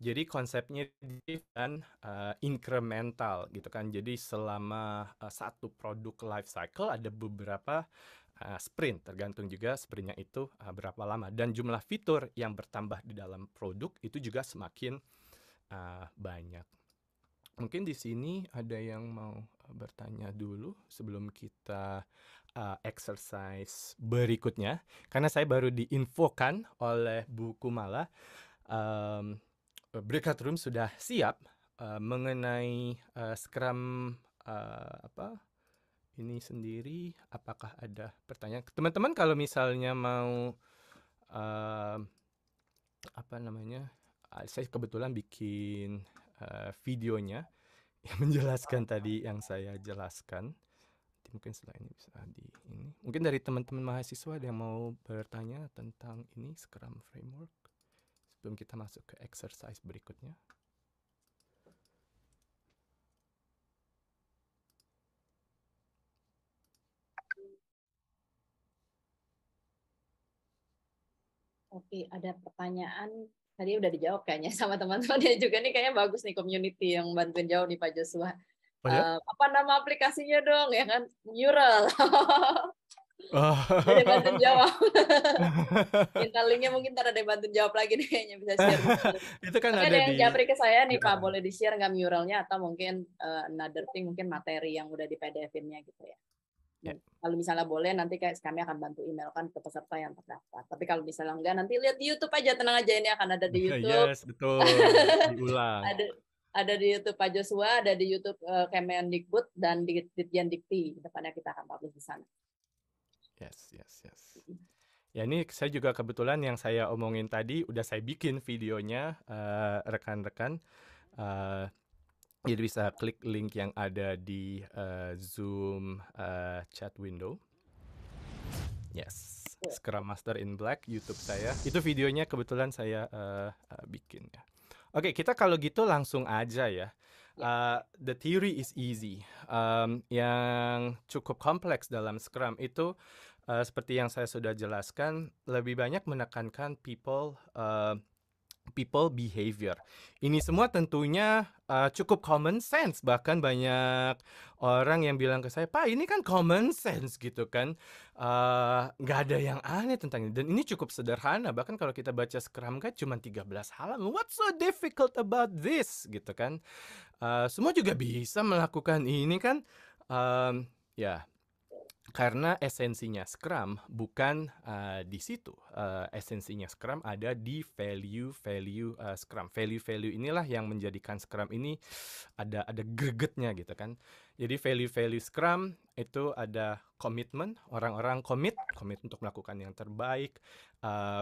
jadi konsepnya dan incremental gitu kan. Jadi selama satu produk life cycle ada beberapa sprint, tergantung juga sprintnya itu berapa lama. Dan jumlah fitur yang bertambah di dalam produk itu juga semakin banyak. Mungkin di sini ada yang mau bertanya dulu sebelum kita exercise berikutnya. Karena saya baru diinfokan oleh Bu Kumala, breakout room sudah siap mengenai Scrum ini sendiri. Apakah ada pertanyaan? Teman-teman kalau misalnya mau saya kebetulan bikin videonya yang menjelaskan tadi yang saya jelaskan. Mungkin setelah ini bisa di ini. Mungkin dari teman-teman mahasiswa ada yang mau bertanya tentang ini Scrum Framework sebelum kita masuk ke exercise berikutnya. Oke, ada pertanyaan tadi udah dijawab kayaknya sama teman-temannya juga nih, kayaknya bagus nih community yang bantuin jawab nih Pak Joshua. Oh ya? Apa nama aplikasinya dong ya kan? Mural. Ada yang bantuin Oh. jawab. Minta linknya mungkin ntar ada yang bantuin jawab lagi nih, kayaknya bisa share di sini. Itu kan Tapi ada ada yang di japri ke saya nih Pak, ya. boleh di-share nggak muralnya atau mungkin another thing, mungkin materi yang udah di PDF-innya gitu ya. Ya. Kalau misalnya boleh, nanti kami akan bantu emailkan ke peserta yang terdaftar. Tapi kalau misalnya enggak, nanti lihat di YouTube aja, tenang aja, ini akan ada di YouTube. Yes, betul. Diulang. ada di YouTube Pak Joshua, ada di YouTube Kemendikbud dan di Ditjen Dikti. Depannya kita akan publish di sana. Yes. Ya ini saya juga kebetulan yang saya omongin tadi udah saya bikin videonya, rekan-rekan. Jadi bisa klik link yang ada di Zoom chat window. Yes, Scrum Master in Black YouTube saya. Itu videonya kebetulan saya bikin ya. Oke, kita kalau gitu langsung aja ya. The theory is easy. Yang cukup kompleks dalam Scrum itu seperti yang saya sudah jelaskan, lebih banyak menekankan people behavior. Ini semua tentunya cukup common sense. Bahkan banyak orang yang bilang ke saya, Pak ini kan common sense gitu kan. Nggak ada yang aneh tentang ini. Dan ini cukup sederhana. Bahkan kalau kita baca Scrum Guide cuma 13 halaman. What's so difficult about this? Gitu kan. Semua juga bisa melakukan ini kan. Ya. Karena esensinya Scrum bukan di situ. Esensinya Scrum ada di value Scrum. Value inilah yang menjadikan Scrum ini ada gregetnya gitu kan. Jadi value Scrum itu ada komitmen, orang-orang komit untuk melakukan yang terbaik,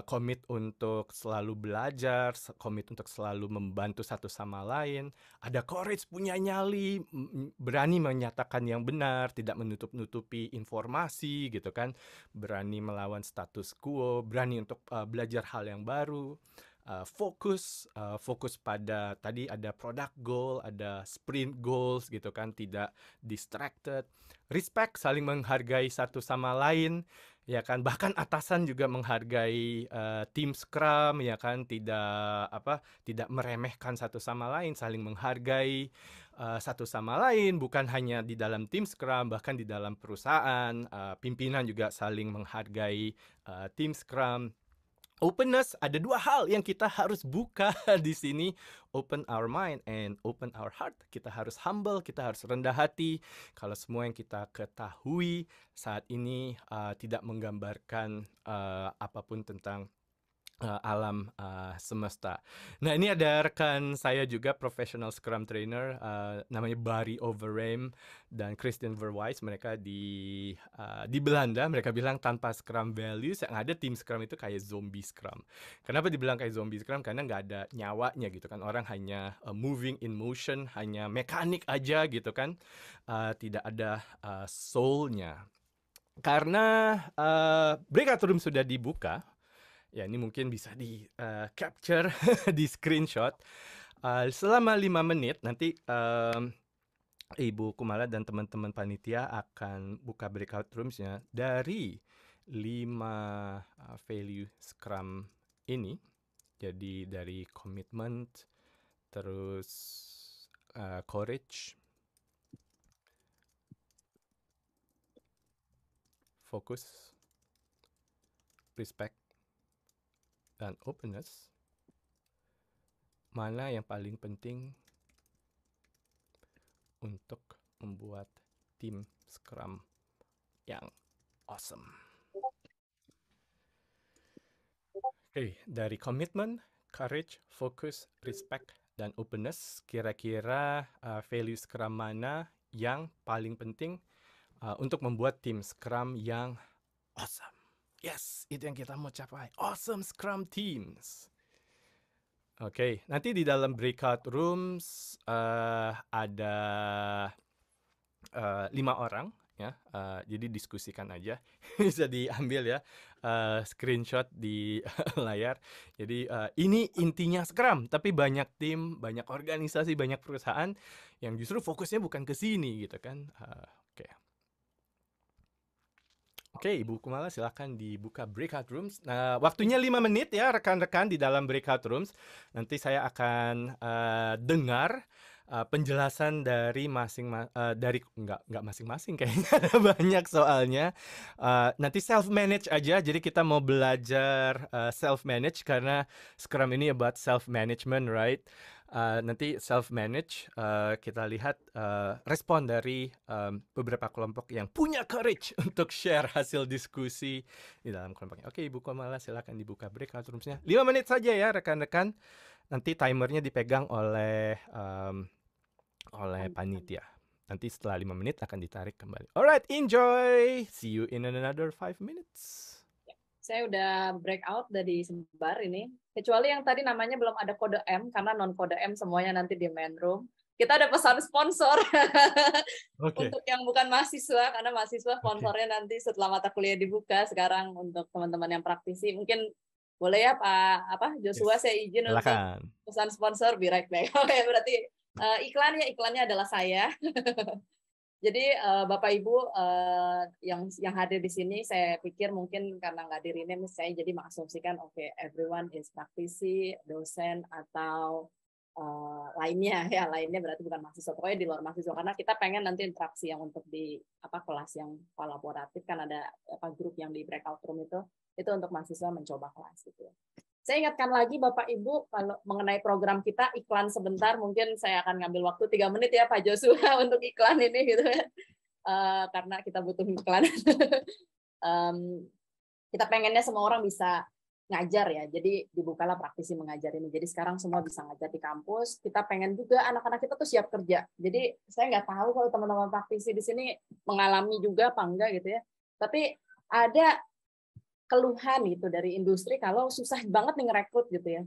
komit untuk selalu belajar, komit untuk selalu membantu satu sama lain, ada courage, punya nyali, berani menyatakan yang benar, tidak menutup-nutupi informasi gitu kan, berani melawan status quo, berani untuk belajar hal yang baru, fokus pada tadi ada product goal, ada sprint goals gitu kan, tidak distracted, respect, saling menghargai satu sama lain, ya kan, bahkan atasan juga menghargai tim Scrum, ya kan, tidak meremehkan satu sama lain, saling menghargai satu sama lain, bukan hanya di dalam tim Scrum, bahkan di dalam perusahaan, pimpinan juga saling menghargai tim Scrum. Openness, ada dua hal yang kita harus buka di sini. Open our mind and open our heart. Kita harus humble, kita harus rendah hati. Kalau semua yang kita ketahui saat ini tidak menggambarkan apapun tentang alam semesta. Nah ini ada rekan saya juga, professional Scrum Trainer, namanya Barry Overeem dan Christian Verwijs. Mereka di Belanda. Mereka bilang tanpa Scrum values yang ada tim Scrum itu kayak zombie Scrum. Kenapa dibilang kayak zombie Scrum? Karena nggak ada nyawanya gitu kan. Orang hanya moving in motion, hanya mekanik aja gitu kan. Tidak ada soul-nya. Karena breakout room sudah dibuka, ya ini mungkin bisa di capture di screenshot. Selama 5 menit nanti Ibu Kumala dan teman-teman panitia akan buka breakout rooms-nya dari 5 value Scrum ini. Jadi dari commitment, terus courage, focus, respect, dan openness. Mana yang paling penting untuk membuat tim Scrum yang awesome? Oke, dari commitment, courage, focus, respect, dan openness, kira-kira value Scrum mana yang paling penting untuk membuat tim Scrum yang awesome? Yes, itu yang kita mau capai. Awesome Scrum Teams. Oke, nanti di dalam breakout rooms ada 5 orang ya. Jadi diskusikan aja. Bisa diambil ya screenshot di layar. Jadi ini intinya Scrum, tapi banyak tim, banyak organisasi, banyak perusahaan yang justru fokusnya bukan ke sini gitu kan. Oke, Ibu Kumala silakan dibuka breakout rooms. Nah, waktunya 5 menit ya rekan-rekan di dalam breakout rooms. Nanti saya akan dengar penjelasan dari dari nggak masing-masing kayaknya ada banyak soalnya. Nanti self manage aja. Jadi kita mau belajar self manage karena Scrum ini about self management, right? Nanti self manage kita lihat respon dari beberapa kelompok yang punya courage untuk share hasil diskusi di dalam kelompoknya. Oke, Ibu Komala silakan dibuka breakout rooms-nya. 5 menit saja ya rekan-rekan. Nanti timernya dipegang oleh panitia. Nanti setelah 5 menit akan ditarik kembali. Alright, enjoy. See you in another 5 minutes. Saya udah breakout dari sebar ini. Kecuali yang tadi namanya belum ada kode M, karena non kode M semuanya nanti di main room. Kita ada pesan sponsor untuk yang bukan mahasiswa, karena mahasiswa sponsornya nanti setelah mata kuliah dibuka. Sekarang untuk teman-teman yang praktisi, mungkin boleh ya Pak Joshua, saya izin untuk pesan sponsor, be right back. Oke, berarti iklannya adalah saya. Jadi Bapak Ibu yang hadir di sini, saya pikir mungkin karena nggak di rename, saya jadi mengasumsikan everyone is praktisi, dosen atau lainnya ya, lainnya berarti bukan mahasiswa, pokoknya di luar mahasiswa, karena kita pengen nanti interaksi yang untuk di kelas yang kolaboratif, kan ada grup yang di breakout room itu untuk mahasiswa mencoba kelas gitu. Saya ingatkan lagi Bapak Ibu kalau mengenai program kita, iklan sebentar, mungkin saya akan ngambil waktu 3 menit ya Pak Joshua untuk iklan ini gitu ya. Karena kita butuh iklan. Kita pengennya semua orang bisa ngajar ya, jadi dibukalah praktisi mengajar ini. Jadi sekarang semua bisa ngajar di kampus. Kita pengen juga anak-anak kita tuh siap kerja. Jadi saya nggak tahu kalau teman-teman praktisi di sini mengalami juga apa enggak gitu ya. Tapi ada keluhan gitu dari industri kalau susah banget nih ngerekrut gitu ya.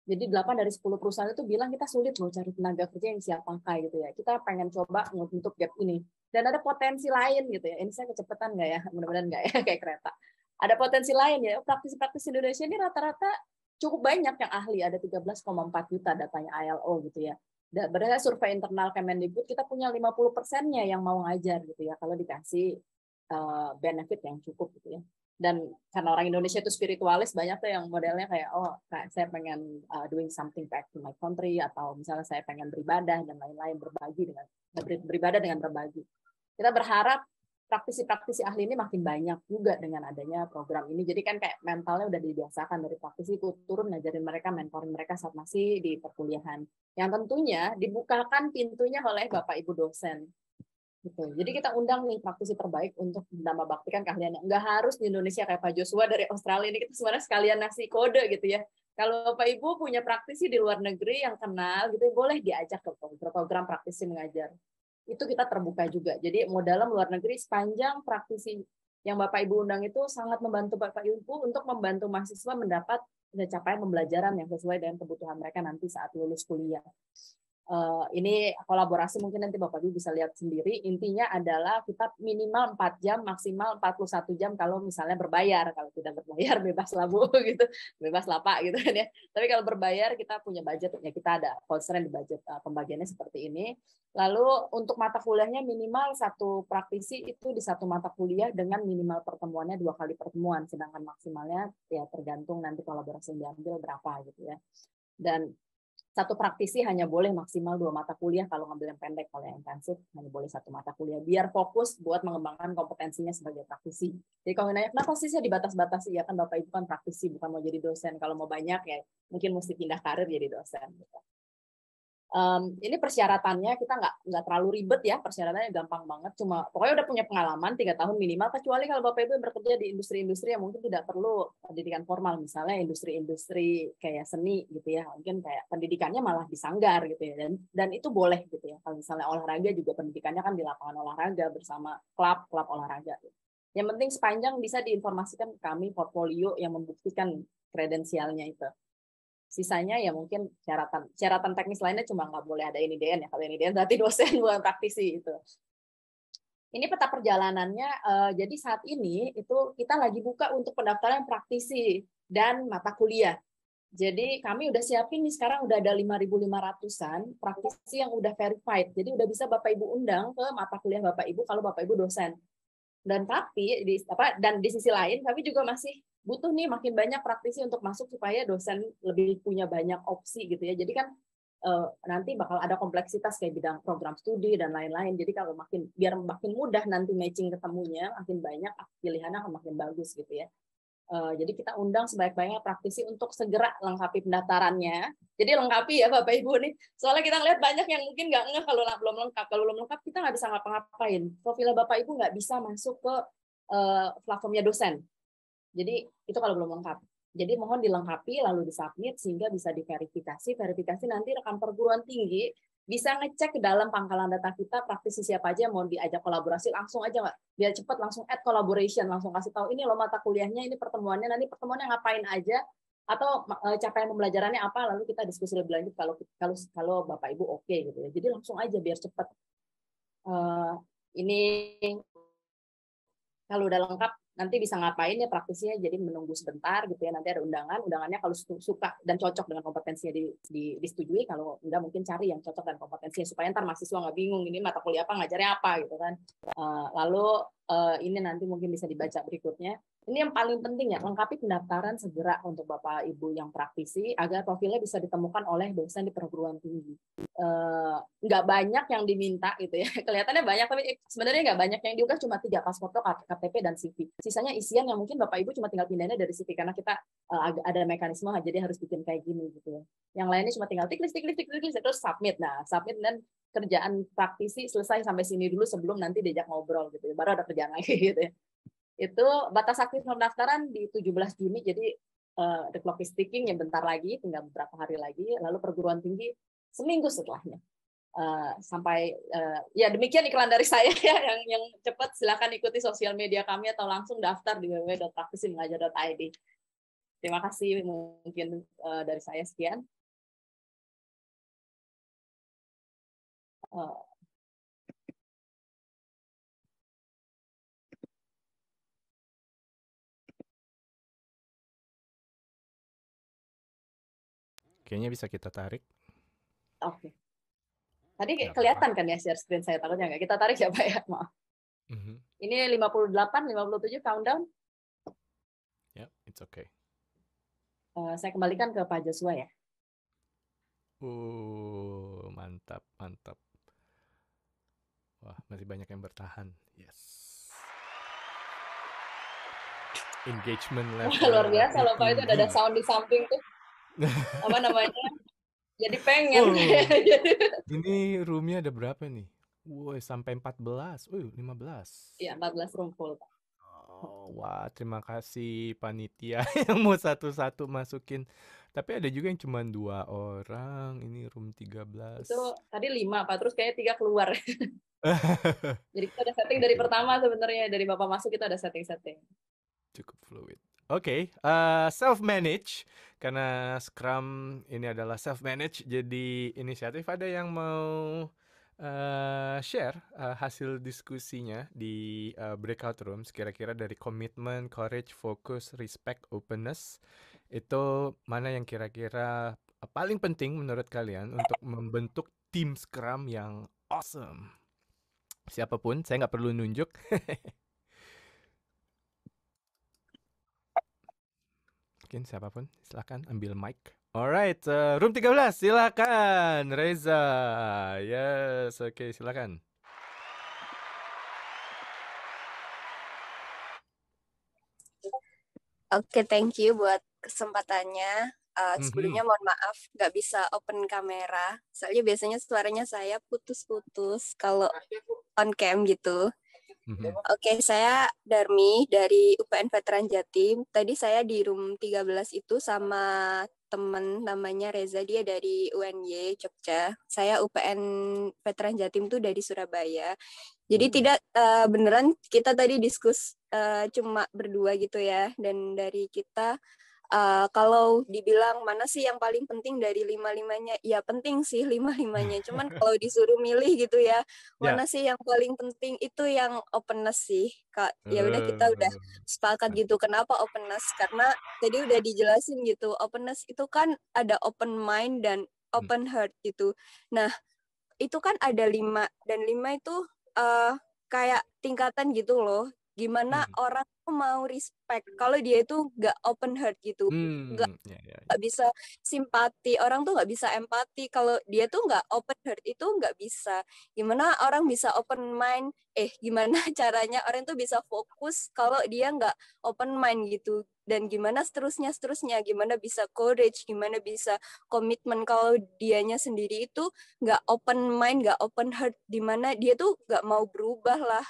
Jadi 8 dari 10 perusahaan itu bilang kita sulit loh cari tenaga kerja yang siap pakai gitu ya. Kita pengen coba untuk gap ini. Dan ada potensi lain gitu ya. Ini saya kecepatan nggak ya? Mudah-mudahan nggak ya, kayak kereta. Ada potensi lain ya. Praktisi-praktisi Indonesia ini rata-rata cukup banyak yang ahli. Ada 13,4 juta datanya ILO gitu ya. Dan berdasarkan survei internal Kemendikbud, kita punya 50%-nya yang mau ngajar gitu ya. Kalau dikasih benefit yang cukup gitu ya. Dan karena orang Indonesia itu spiritualis, banyak tuh yang modelnya kayak saya pengen doing something back to my country, atau misalnya saya pengen beribadah dan lain-lain, beribadah dengan berbagi. Kita berharap praktisi-praktisi ahli ini makin banyak juga dengan adanya program ini. Jadi kan kayak mentalnya udah dibiasakan dari praktisi ikut turun ngajarin mereka, mentoring mereka saat masih di perkuliahan. Yang tentunya dibukakan pintunya oleh Bapak Ibu dosen. Gitu. Jadi kita undang nih praktisi terbaik untuk mendambabaktikan keahliannya. Nggak harus di Indonesia kayak Pak Joshua dari Australia, ini kita sebenarnya sekalian ngasih kode gitu ya. Kalau Bapak Ibu punya praktisi di luar negeri yang kenal gitu, boleh diajak ke program praktisi mengajar. Itu kita terbuka juga. Jadi mau dalam luar negeri, sepanjang praktisi yang Bapak Ibu undang itu sangat membantu Bapak Ibu untuk membantu mahasiswa mendapat capaian pembelajaran yang sesuai dengan kebutuhan mereka nanti saat lulus kuliah. Ini kolaborasi mungkin nanti Bapak Ibu bisa lihat sendiri. Intinya adalah kita minimal 4 jam, maksimal 41 jam kalau misalnya berbayar. Kalau tidak berbayar bebas lah Bu gitu, bebas lah Pak gitu kan ya. Tapi kalau berbayar kita punya budget ya, kita ada constraint di budget pembagiannya seperti ini. Lalu untuk mata kuliahnya minimal satu praktisi itu di satu mata kuliah dengan minimal pertemuannya 2 kali pertemuan, sedangkan maksimalnya ya tergantung nanti kolaborasi yang diambil berapa gitu ya. Dan satu praktisi hanya boleh maksimal 2 mata kuliah kalau ngambil yang pendek. Kalau yang intensif hanya boleh 1 mata kuliah, biar fokus buat mengembangkan kompetensinya sebagai praktisi. Jadi kalau nanya kenapa sih saya dibatas-batasi, ya kan Bapak Ibu kan praktisi, bukan mau jadi dosen. Kalau mau banyak ya mungkin mesti pindah karir jadi dosen gitu. Ini persyaratannya kita nggak terlalu ribet ya, persyaratannya gampang banget, cuma pokoknya udah punya pengalaman 3 tahun minimal, kecuali kalau Bapak Ibu yang bekerja di industri-industri yang mungkin tidak perlu pendidikan formal, misalnya industri-industri kayak seni gitu ya, mungkin kayak pendidikannya malah di sanggar gitu ya, dan itu boleh gitu ya. Kalau misalnya olahraga juga pendidikannya kan di lapangan olahraga bersama klub olahraga. Yang penting sepanjang bisa diinformasikan ke kami portfolio yang membuktikan kredensialnya itu. Sisanya ya mungkin syaratan teknis lainnya cuma nggak boleh ada NIDN ya. Kalau NIDN berarti dosen bukan praktisi itu. Ini peta perjalanannya. Jadi saat ini itu kita lagi buka untuk pendaftaran praktisi dan mata kuliah. Jadi kami udah siapin nih, sekarang udah ada 5.500-an praktisi yang udah verified. Jadi udah bisa Bapak Ibu undang ke mata kuliah Bapak Ibu kalau Bapak Ibu dosen. Dan di sisi lain kami juga masih butuh nih makin banyak praktisi untuk masuk supaya dosen lebih punya banyak opsi gitu ya. Jadi kan nanti bakal ada kompleksitas kayak bidang program studi dan lain-lain. Jadi kalau biar makin mudah nanti matching ketemunya, makin banyak pilihannya akan makin bagus gitu ya. Jadi kita undang sebaik-baiknya praktisi untuk segera lengkapi pendaftarannya. Jadi lengkapi ya Bapak Ibu nih. Soalnya kita lihat banyak yang mungkin nggak ngeh kalau belum lengkap. Kalau belum lengkap kita nggak bisa ngapa-ngapain. Profil Bapak Ibu nggak bisa masuk ke platformnya dosen. Jadi itu kalau belum lengkap. Jadi mohon dilengkapi lalu disubmit sehingga bisa diverifikasi. Verifikasi nanti rekan perguruan tinggi bisa ngecek ke dalam pangkalan data kita praktisi siapa aja mau diajak kolaborasi langsung aja nggak, biar cepat langsung add collaboration, langsung kasih tahu ini loh mata kuliahnya, ini pertemuannya, nanti pertemuannya ngapain aja atau capaian pembelajarannya apa, lalu kita diskusi lebih lanjut kalau Bapak Ibu oke gitu ya. Jadi langsung aja biar cepat. Ini kalau udah lengkap nanti bisa ngapain ya praktisinya, jadi menunggu sebentar gitu ya, nanti ada undangannya kalau suka dan cocok dengan kompetensinya disetujui, kalau enggak mungkin cari yang cocok dan kompetensinya supaya ntar mahasiswa nggak bingung ini mata kuliah apa ngajarnya apa gitu kan. Lalu ini nanti mungkin bisa dibaca berikutnya. Ini yang paling penting ya, lengkapi pendaftaran segera untuk Bapak Ibu yang praktisi agar profilnya bisa ditemukan oleh dosen di perguruan tinggi. Nggak banyak yang diminta gitu ya, kelihatannya banyak tapi sebenarnya nggak banyak yang diunggah, cuma 3 pas foto, KTP dan CV. Sisanya isian yang mungkin Bapak Ibu cuma tinggal pindahinnya dari CV karena kita ada mekanisme jadi harus bikin kayak gini gitu ya. Yang lainnya cuma tinggal tiklis terus submit. Nah, submit dan kerjaan praktisi selesai sampai sini dulu sebelum nanti diajak ngobrol gitu ya. Baru ada kerjaan lagi gitu ya. Itu batas aktif pendaftaran di 17 Juni, jadi the clock is ticking ya, bentar lagi, tinggal beberapa hari lagi. Lalu perguruan tinggi seminggu setelahnya. Sampai ya demikian iklan dari saya ya, yang cepat silakan ikuti sosial media kami atau langsung daftar di www.praktisimengajar.id. Terima kasih, mungkin dari saya sekian. Kayaknya bisa kita tarik. Oke. Tadi kelihatan kan ya share screen saya, takutnya nggak. Kita tarik ya Pak ya, maaf. Ini 58, 57 countdown. Ya, it's okay. Saya kembalikan ke Pak Joshua ya. Mantap. Wah, masih banyak yang bertahan. Yes. Engagement level. Luar biasa loh Pak, itu ada sound di samping tuh. Apa namanya? Jadi pengen. Ini roomnya ada berapa nih? Woi, sampai 14. 15. Iya, 14 room full, Pak. Wah, terima kasih panitia yang mau satu-satu masukin. Tapi ada juga yang cuma 2 orang. Ini room 13. Itu tadi 5, Pak. Terus kayaknya 3 keluar. Jadi kita ada setting dari pertama sebenarnya. Dari Bapak masuk kita ada setting-setting. Cukup fluid. Oke, self-manage. Karena Scrum ini adalah self-manage, jadi inisiatif ada yang mau share hasil diskusinya di breakout rooms, kira-kira dari komitmen, courage, focus, respect, openness, itu mana yang kira-kira paling penting menurut kalian untuk membentuk tim Scrum yang awesome? Siapapun, saya nggak perlu nunjuk. Mungkin siapapun, silakan ambil mic. Alright, room 13, silakan Reza. Yes, oke, silakan. Oke, thank you buat kesempatannya. Sebelumnya mohon maaf nggak bisa open kamera, soalnya biasanya suaranya saya putus-putus kalau on cam gitu. Oke, saya Darmi dari UPN Veteran Jatim. Tadi saya di room 13 itu sama teman namanya Reza, dia dari UNY Jogja. Saya UPN Veteran Jatim tuh dari Surabaya. Jadi tidak beneran kita tadi cuma berdua gitu ya. Dan dari kita kalau dibilang mana sih yang paling penting dari 5-5-nya, ya penting sih 5-5-nya. Cuman kalau disuruh milih gitu ya, mana sih yang paling penting, itu yang openness sih, Kak. Ya udah kita udah sepakat gitu. Kenapa openness? Karena tadi udah dijelasin gitu. Openness itu kan ada open mind dan open heart gitu. Nah, itu kan ada 5 dan 5 itu kayak tingkatan gitu loh. Gimana Hmm. orang tuh mau respect kalau dia itu nggak open heart gitu, nggak Ya, ya, ya. nggak bisa simpati, orang tuh nggak bisa empati kalau dia tuh nggak open heart, itu nggak bisa. Gimana orang bisa open mind, gimana caranya orang tuh bisa fokus kalau dia nggak open mind gitu, dan gimana seterusnya, gimana bisa courage, gimana bisa komitmen kalau dianya sendiri itu nggak open mind, nggak open heart, di mana dia tuh nggak mau berubah lah.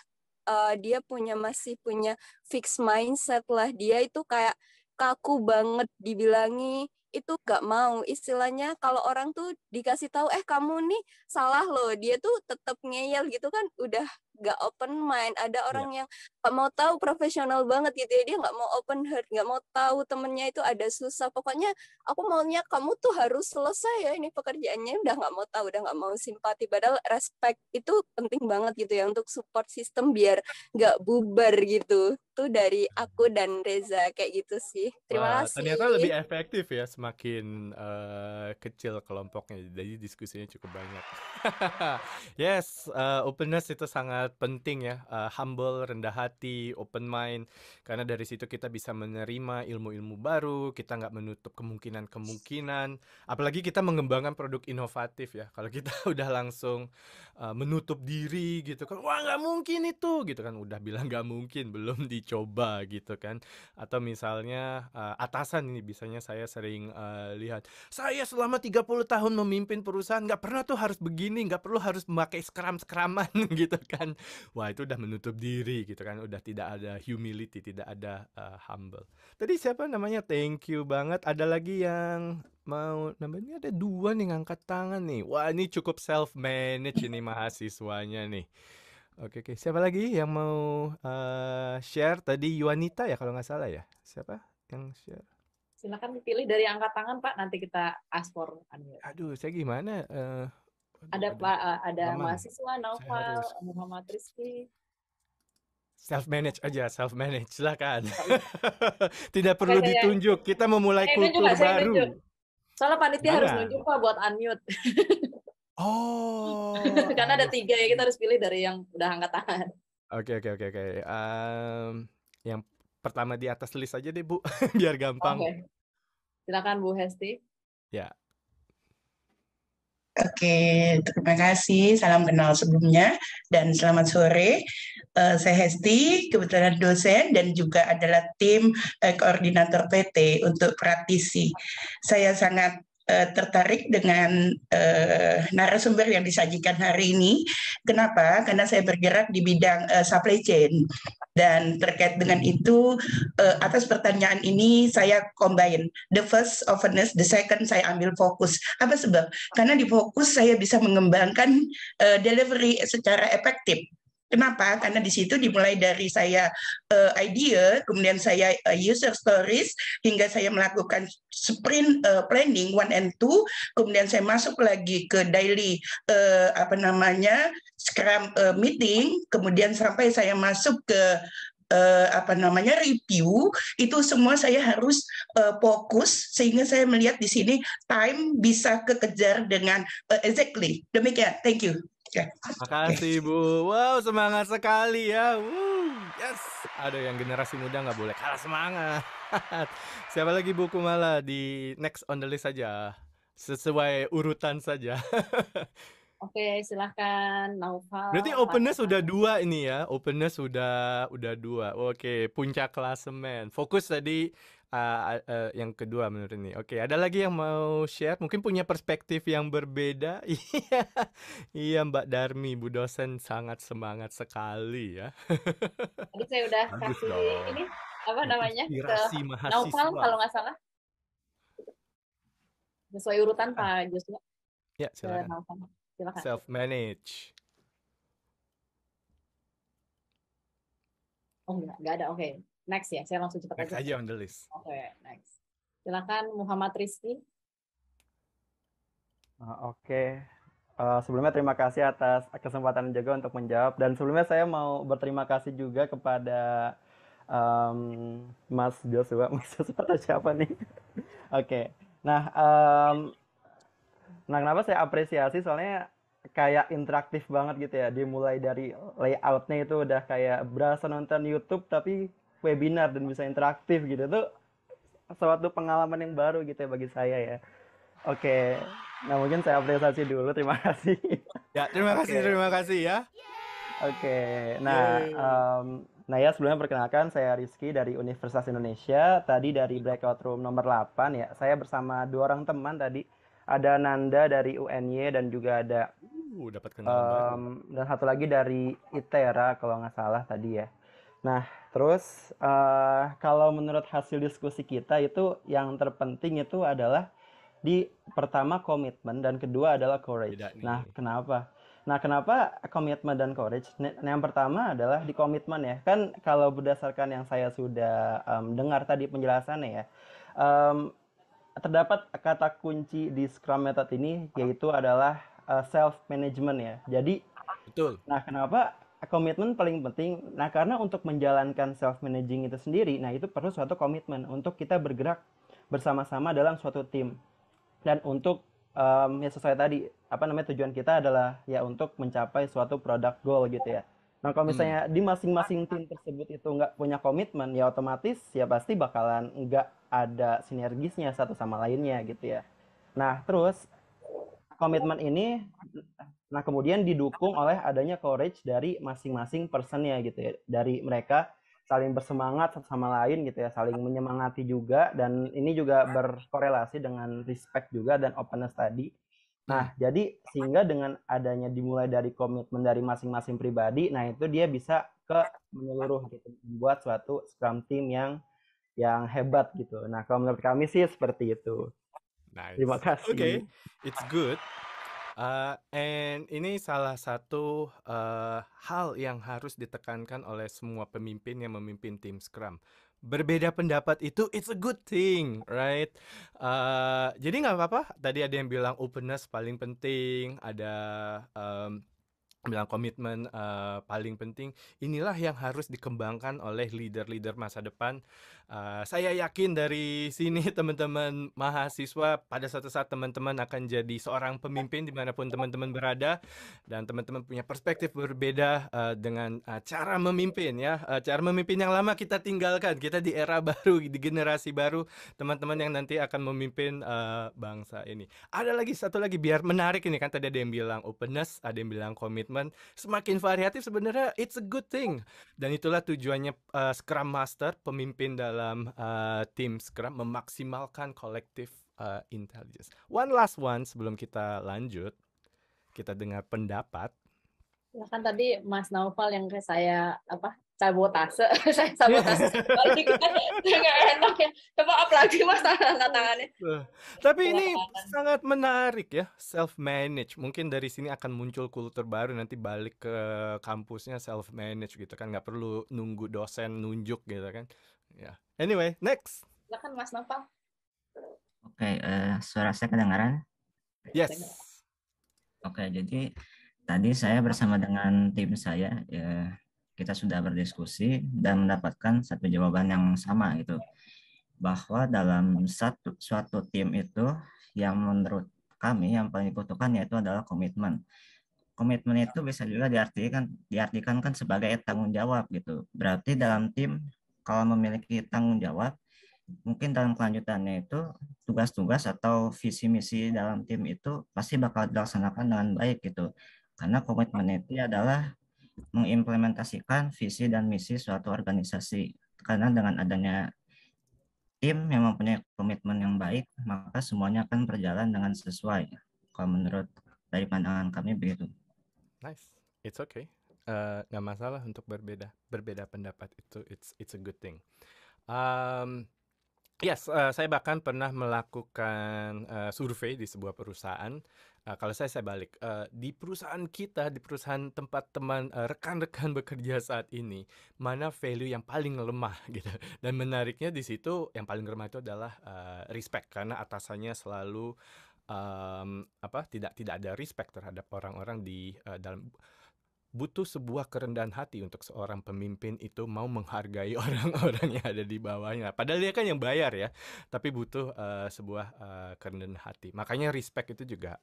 Dia masih punya fixed mindset lah, dia itu kayak kaku banget, dibilangi itu nggak mau. Istilahnya kalau orang tuh dikasih tahu kamu nih salah loh, dia tuh tetap ngeyel gitu kan, udah nggak open mind. Ada Ya. orang yang nggak mau tahu, profesional banget gitu ya, dia nggak mau open heart, nggak mau tahu temennya itu ada susah, pokoknya aku maunya kamu tuh harus selesai ya ini pekerjaannya, udah nggak mau tahu, udah nggak mau simpati. Padahal respect itu penting banget gitu ya untuk support system biar nggak bubar gitu. Tuh dari aku dan Reza kayak gitu sih. Terima Wah, ternyata lebih kasih. efektif ya semakin kecil kelompoknya. Jadi diskusinya cukup banyak. Yes, openness itu sangat penting ya. Humble, rendah hati, open mind. Karena dari situ kita bisa menerima ilmu-ilmu baru. Kita nggak menutup kemungkinan-kemungkinan. Apalagi kita mengembangkan produk inovatif ya. Kalau kita udah langsung menutup diri gitu kan. Wah, nggak mungkin itu gitu kan. Udah bilang nggak mungkin, belum dicoba gitu kan. Atau misalnya atasan ini biasanya saya sering lihat, saya selama 30 tahun memimpin perusahaan nggak pernah tuh harus begini, nggak perlu harus memakai skram-skraman gitu kan. Wah, itu udah menutup diri gitu kan, udah tidak ada humility, tidak ada humble. Tadi siapa namanya? Thank you banget. Ada lagi yang mau namanya, ada dua nih ngangkat tangan nih. Wah, ini cukup self manage ini mahasiswanya nih. Oke, oke. Siapa lagi yang mau share? Tadi Yuanita ya kalau nggak salah ya. Siapa yang share? Silakan dipilih dari angkat tangan Pak, nanti kita ask for unmute. Aduh, saya gimana? Aduh, Ada Pak, ada lama nih. mahasiswa Saya Naufal, harus Muhammad Rizky. self manage aja, self manage. Silakan. Oh, iya. Tidak Oke, perlu ditunjuk. Kita memulai nunjuk kultur nggak? Saya nunjuk. baru. Soalnya panitia harus Jangan. nunjuk Pak buat unmute. Oh, Karena ada I 3 ya, kita see. harus pilih dari yang udah angkat tangan. Oke, oke, oke, oke. Yang pertama di atas list aja deh, Bu, biar gampang. Oke, silakan Bu Hesti. Ya. Oke, terima kasih. Salam kenal sebelumnya dan selamat sore. Saya Hesti, kebetulan dosen dan juga adalah tim koordinator PT untuk praktisi. Saya sangat tertarik dengan narasumber yang disajikan hari ini. Kenapa? Karena saya bergerak di bidang supply chain. Dan terkait dengan itu, atas pertanyaan ini saya combine. The first openness, the second saya ambil fokus. Apa sebab? Karena di fokus saya bisa mengembangkan delivery secara efektif. Kenapa? Karena di situ dimulai dari saya idea, kemudian saya user stories, hingga saya melakukan sprint planning 1 and 2, kemudian saya masuk lagi ke daily Scrum meeting, kemudian sampai saya masuk ke review. Itu semua saya harus fokus, sehingga saya melihat di sini time bisa kekejar dengan exactly. Demikian, thank you. Makasih Bu. Wow, semangat sekali ya. Yes. Aduh, yang generasi muda nggak boleh kalah semangat. Siapa lagi Bu Kumala? Di next on the list saja. Sesuai urutan saja. Oke, silahkan Naufal. Berarti openness sudah 2 ini ya. Openness sudah 2. Oke, puncak klasemen. Fokus tadi yang kedua menurut ini. Oke, ada lagi yang mau share? Mungkin punya perspektif yang berbeda. Iya, iya Mbak Darmi, Bu dosen sangat semangat sekali ya. Tadi saya udah Bagus kasih dong. ini apa namanya ke Inspirasi Naufal mahasiswa. kalau nggak salah. Sesuai urutan Pak Joshua. Ya, Ke silakan. Naufal. Silakan. Self manage. Oh nggak ada. Oke. Next ya, saya langsung cepat Next aja. aja on the list. Oke, next. Silakan Muhammad Rizky. Oke. Sebelumnya terima kasih atas kesempatan juga untuk menjawab, dan sebelumnya saya mau berterima kasih juga kepada Mas Joshua. Mas Joshua atau siapa nih? Oke. Nah, kenapa saya apresiasi? Soalnya kayak interaktif banget gitu ya. Dimulai dari layoutnya itu udah kayak berasa nonton YouTube tapi webinar dan bisa interaktif gitu. Itu suatu pengalaman yang baru gitu ya bagi saya ya. Oke, nah mungkin saya apresiasi dulu. Terima kasih. Ya, terima kasih ya. Oke, nah, nah ya sebelumnya perkenalkan saya Rizky dari Universitas Indonesia. Tadi dari breakout room nomor 8 ya. Saya bersama 2 orang teman tadi. Ada Nanda dari UNY dan juga ada Dapat kenalan baru. dan satu lagi dari ITERA kalau nggak salah tadi ya. Nah, terus kalau menurut hasil diskusi kita itu yang terpenting itu adalah pertama komitmen dan kedua adalah courage. Beda nih. Nah, kenapa komitmen dan courage? Yang pertama adalah di komitmen ya. Kan kalau berdasarkan yang saya sudah dengar tadi penjelasannya ya, terdapat kata kunci di Scrum Method ini yaitu adalah self management ya. Jadi, Betul. nah kenapa komitmen paling penting? Nah, karena untuk menjalankan self managing itu sendiri, nah itu perlu suatu komitmen untuk kita bergerak bersama-sama dalam suatu tim. Dan untuk ya sesuai tadi tujuan kita adalah ya untuk mencapai suatu product goal gitu ya. Nah kalau misalnya di masing-masing tim tersebut itu nggak punya komitmen ya otomatis ya pasti bakalan nggak ada sinergisnya satu sama lainnya gitu ya. Nah terus komitmen ini nah kemudian didukung oleh adanya courage dari masing-masing personnya gitu ya. Dari mereka saling bersemangat satu sama lain gitu ya, saling menyemangati juga, dan ini juga berkorelasi dengan respect juga dan openness tadi. Nah, jadi sehingga dengan adanya dimulai dari komitmen dari masing-masing pribadi, nah itu dia bisa ke menyeluruh gitu, membuat suatu Scrum team yang hebat gitu. Nah, kalau menurut kami sih seperti itu. Nice. Terima kasih. Okay, it's good. And ini salah satu hal yang harus ditekankan oleh semua pemimpin yang memimpin tim Scrum. Berbeda pendapat itu it's a good thing, right? Jadi nggak apa-apa. Tadi ada yang bilang openness paling penting, ada bilang komitmen paling penting. Inilah yang harus dikembangkan oleh leader-leader masa depan. Saya yakin dari sini teman-teman mahasiswa pada suatu saat teman-teman akan jadi seorang pemimpin dimanapun teman-teman berada, dan teman-teman punya perspektif berbeda dengan cara memimpin ya. Cara memimpin yang lama kita tinggalkan, kita di era baru, di generasi baru, teman-teman yang nanti akan memimpin bangsa ini. Ada lagi satu lagi biar menarik ini kan, tadi ada yang bilang openness, ada yang bilang komitmen. Semakin variatif sebenarnya it's a good thing, dan itulah tujuannya Scrum Master, pemimpin dalam tim Scrum, memaksimalkan collective intelligence. One last one sebelum kita lanjut, kita dengar pendapat. Ya kan tadi Mas Naufal yang kayak saya sabotase, saya sabotase balik kan nggak enak ya. Coba apalagi Mas angkat tangannya. Tapi ini sangat menarik ya, self manage. Mungkin dari sini akan muncul kultur baru, nanti balik ke kampusnya self manage gitu kan, nggak perlu nunggu dosen nunjuk gitu kan. Ya. Anyway, next. Silakan Mas Naufal. Oke, suara saya kedengaran? Yes. Oke, jadi tadi saya bersama dengan tim saya ya, kita sudah berdiskusi dan mendapatkan satu jawaban yang sama gitu, bahwa dalam suatu tim itu yang menurut kami yang paling dibutuhkan yaitu adalah komitmen. Komitmen itu bisa juga diartikan kan sebagai tanggung jawab gitu. Berarti dalam tim kalau memiliki tanggung jawab, mungkin dalam kelanjutannya itu tugas-tugas atau visi misi dalam tim itu pasti bakal dilaksanakan dengan baik gitu. Karena komitmen itu adalah mengimplementasikan visi dan misi suatu organisasi. Karena dengan adanya tim yang mempunyai komitmen yang baik, maka semuanya akan berjalan dengan sesuai. Kalau menurut dari pandangan kami begitu. Nice, it's okay. Nggak masalah untuk berbeda pendapat, itu it's a good thing. Yes, saya bahkan pernah melakukan survei di sebuah perusahaan. Kalau saya balik di perusahaan kita, di perusahaan tempat teman rekan-rekan bekerja saat ini, mana value yang paling lemah gitu. Dan menariknya di situ yang paling lemah itu adalah respect, karena atasannya selalu tidak ada respect terhadap orang-orang di dalam. butuh sebuah kerendahan hati untuk seorang pemimpin itu mau menghargai orang-orang yang ada di bawahnya. Padahal dia kan yang bayar ya, tapi butuh sebuah kerendahan hati. Makanya respect itu juga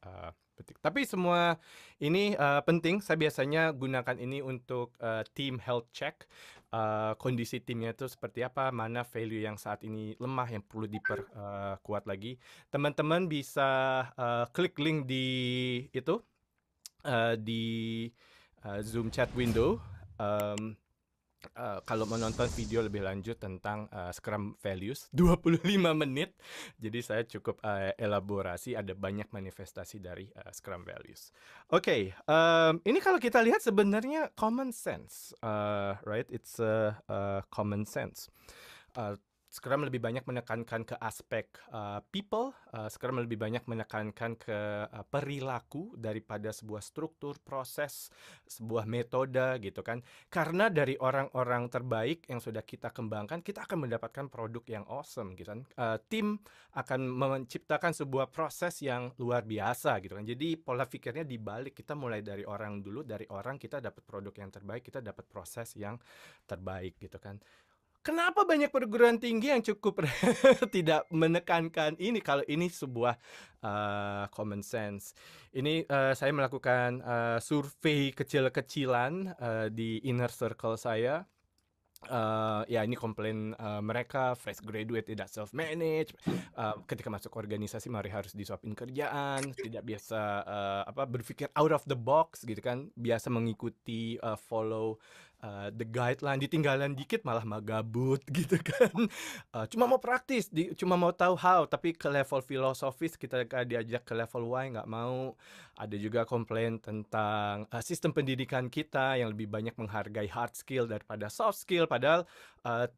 penting. Tapi semua ini penting. Saya biasanya gunakan ini untuk team health check. Kondisi timnya itu seperti apa, mana value yang saat ini lemah yang perlu diperkuat lagi. Teman-teman bisa klik link di itu di Zoom chat window. Kalau mau nonton video lebih lanjut tentang Scrum Values 25 menit. Jadi saya cukup elaborasi, ada banyak manifestasi dari Scrum Values. Oke, ini kalau kita lihat sebenarnya common sense, right? It's common sense. Scrum lebih banyak menekankan ke aspek people, Scrum lebih banyak menekankan ke perilaku daripada sebuah struktur, proses, sebuah metode gitu kan. Karena dari orang-orang terbaik yang sudah kita kembangkan, kita akan mendapatkan produk yang awesome gitu kan. Tim akan menciptakan sebuah proses yang luar biasa gitu kan. Jadi pola pikirnya dibalik, kita mulai dari orang dulu, dari orang kita dapat produk yang terbaik, kita dapat proses yang terbaik gitu kan. Kenapa banyak perguruan tinggi yang cukup tidak menekankan ini kalau ini sebuah common sense. Ini saya melakukan survei kecil-kecilan di inner circle saya. Ya ini komplain mereka fresh graduate tidak self manage, ketika masuk organisasi mari harus disuapin kerjaan, tidak biasa berpikir out of the box gitu kan, biasa mengikuti follow the guideline, ditinggalan dikit malah magabut gitu kan. Cuma mau praktis, cuma mau tahu how, tapi ke level filosofis kita diajak ke level why nggak mau. Ada juga komplain tentang sistem pendidikan kita yang lebih banyak menghargai hard skill daripada soft skill. Padahal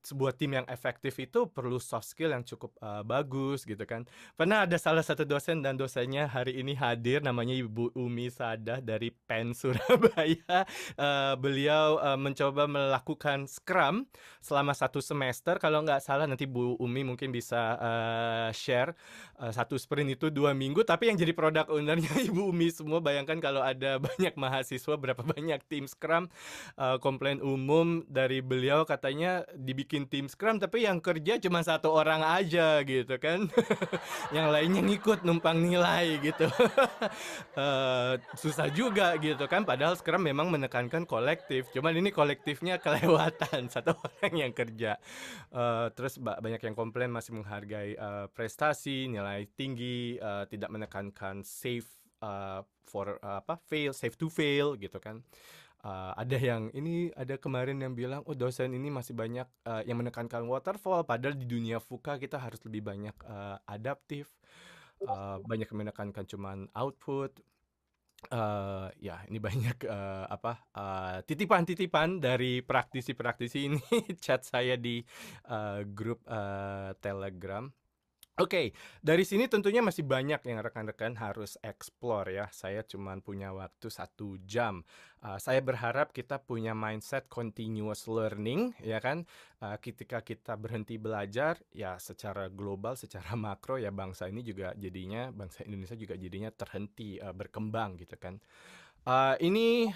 sebuah tim yang efektif itu perlu soft skill yang cukup bagus gitu kan. Pernah ada salah satu dosen dan dosennya hari ini hadir, namanya Ibu Umi Sadah dari PEN Surabaya. Beliau mencoba melakukan Scrum selama 1 semester. Kalau nggak salah nanti Bu Umi mungkin bisa share. Satu sprint itu 2 minggu, tapi yang jadi product ownernya Ibu Umi semua. Bayangkan kalau ada banyak mahasiswa, berapa banyak tim Scrum. Komplain umum dari beliau katanya dibikin tim Scrum tapi yang kerja cuma 1 orang aja gitu kan. Yang lainnya ngikut numpang nilai gitu. Susah juga gitu kan, padahal Scrum memang menekankan kolektif, cuman ini kolektifnya kelewatan, 1 orang yang kerja. Terus banyak yang komplain masih menghargai prestasi, nilai tinggi, tidak menekankan safe safe to fail gitu kan. Ada kemarin yang bilang, oh dosen ini masih banyak yang menekankan waterfall, padahal di dunia VUCA kita harus lebih banyak adaptif, banyak yang menekankan cuman output. Ya ini banyak titipan-titipan dari praktisi-praktisi ini chat saya di grup Telegram. Oke, dari sini tentunya masih banyak yang rekan-rekan harus explore ya. Saya cuma punya waktu 1 jam. Saya berharap kita punya mindset continuous learning, ya kan? Ketika kita berhenti belajar, ya secara global, secara makro ya bangsa Indonesia juga jadinya terhenti berkembang gitu kan. Ini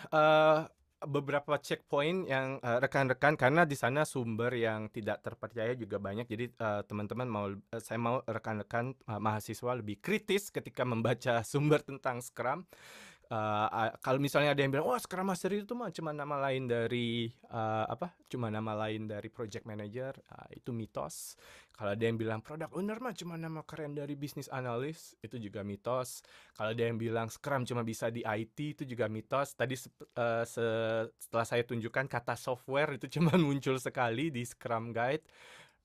beberapa checkpoint yang rekan-rekan, karena di sana sumber yang tidak terpercaya juga banyak. Jadi teman-teman saya mau rekan-rekan mahasiswa lebih kritis ketika membaca sumber tentang Scrum. Kalau misalnya ada yang bilang, wah Scrum Master itu mah cuma nama lain dari project manager, itu mitos. Kalau ada yang bilang product owner mah cuma nama keren dari business analyst, itu juga mitos. Kalau ada yang bilang Scrum cuma bisa di IT, itu juga mitos. Tadi setelah saya tunjukkan kata software itu cuma muncul sekali di Scrum Guide,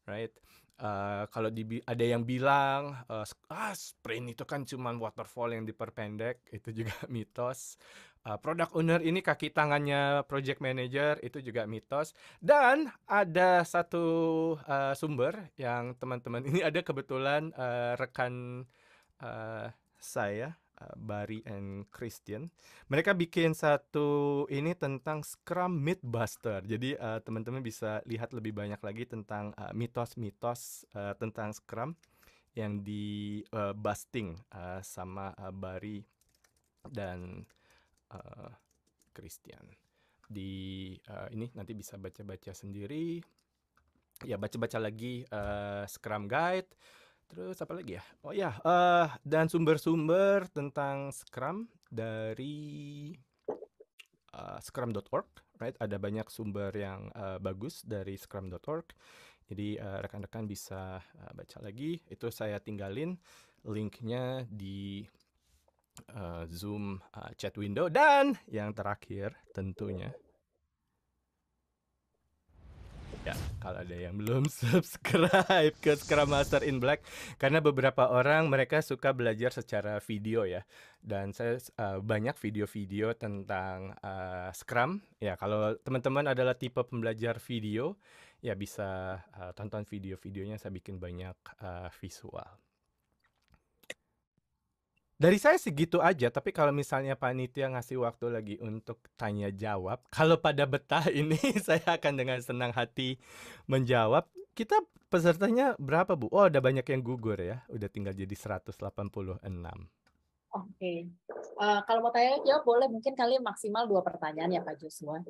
right? Kalau ada yang bilang sprint itu kan cuma waterfall yang diperpendek, itu juga mitos. Product owner ini kaki tangannya project manager, itu juga mitos. Dan ada satu sumber yang teman-teman ini ada kebetulan rekan saya, Barry and Christian. Mereka bikin satu ini tentang Scrum Mythbuster. Jadi teman-teman bisa lihat lebih banyak lagi tentang mitos-mitos tentang Scrum yang di busting sama Barry dan Christian. di ini nanti bisa baca-baca sendiri. Ya, baca-baca lagi Scrum Guide. Terus apa lagi ya? Oh ya, dan sumber-sumber tentang Scrum dari scrum.org, right? Ada banyak sumber yang bagus dari scrum.org. Jadi rekan-rekan bisa baca lagi. Itu saya tinggalin linknya di Zoom chat window. Dan yang terakhir tentunya, ya, kalau ada yang belum subscribe ke Scrum Master in Black, karena beberapa orang mereka suka belajar secara video ya, dan saya banyak video-video tentang Scrum. Ya, kalau teman-teman adalah tipe pembelajar video, ya bisa tonton video-videonya. Saya bikin banyak visual. Dari saya segitu aja, tapi kalau misalnya panitia ngasih waktu lagi untuk tanya jawab, kalau pada betah ini saya akan dengan senang hati menjawab. Kita pesertanya berapa, Bu? Oh, ada banyak yang gugur ya. Udah tinggal jadi 186. Oke. Kalau mau tanya jawab boleh, mungkin kali maksimal 2 pertanyaan ya Pak Joshua.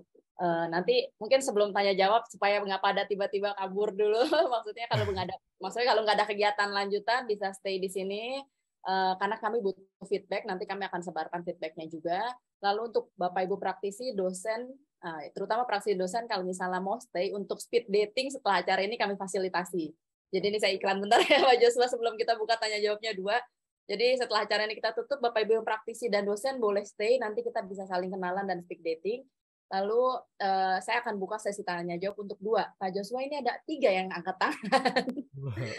Nanti mungkin sebelum tanya jawab supaya nggak pada tiba-tiba kabur dulu. Maksudnya kalau nggak ada kegiatan lanjutan bisa stay di sini. Karena kami butuh feedback, nanti kami akan sebarkan feedbacknya juga. Lalu untuk Bapak Ibu praktisi, dosen, terutama praktisi dosen kalau misalnya mau stay untuk speed dating setelah acara ini kami fasilitasi. Jadi ini saya iklan bentar ya Pak Joshua sebelum kita buka tanya jawabnya 2. Jadi setelah acara ini kita tutup, Bapak Ibu praktisi dan dosen boleh stay, nanti kita bisa saling kenalan dan speed dating. Lalu saya akan buka sesi tanya jawab untuk 2. Pak Joshua ini ada 3 yang angkat tangan.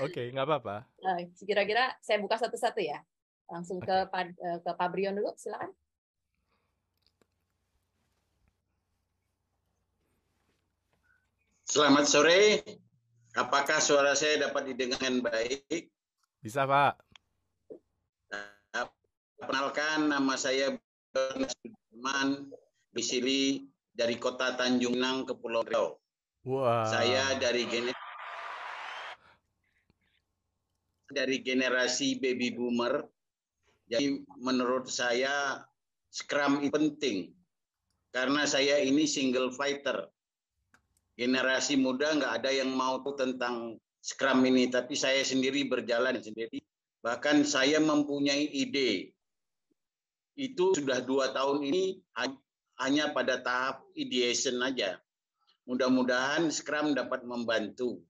Oke, nggak apa-apa. Kira-kira saya buka satu-satu ya. Langsung ke Pak Brion dulu, silakan. Selamat sore. Apakah suara saya dapat didengar dengan baik? Bisa, Pak. Perkenalkan, nama saya Sudirman, domisili dari Kota Tanjung Pinang, Kepulauan Riau. Wow. Saya dari generasi baby boomer. Jadi menurut saya Scrum itu penting karena saya ini single fighter. Generasi muda nggak ada yang mau tahu tentang Scrum ini, tapi saya sendiri berjalan sendiri. Bahkan saya mempunyai ide. Itu sudah 2 tahun ini hanya pada tahap ideation aja. Mudah-mudahan Scrum dapat membantu.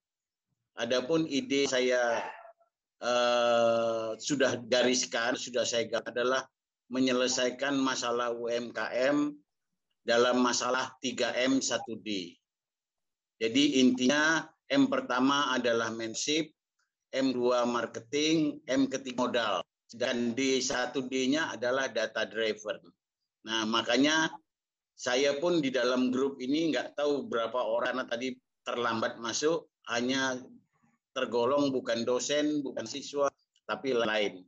Adapun ide saya sudah gariskan, sudah saya adalah menyelesaikan masalah UMKM dalam masalah 3M 1D. Jadi intinya M pertama adalah menship, M2 marketing, M ketiga modal. Dan D1D-nya adalah data driver. Nah, makanya saya pun di dalam grup ini nggak tahu berapa orang tadi terlambat masuk, hanya tergolong bukan dosen, bukan siswa, tapi lain.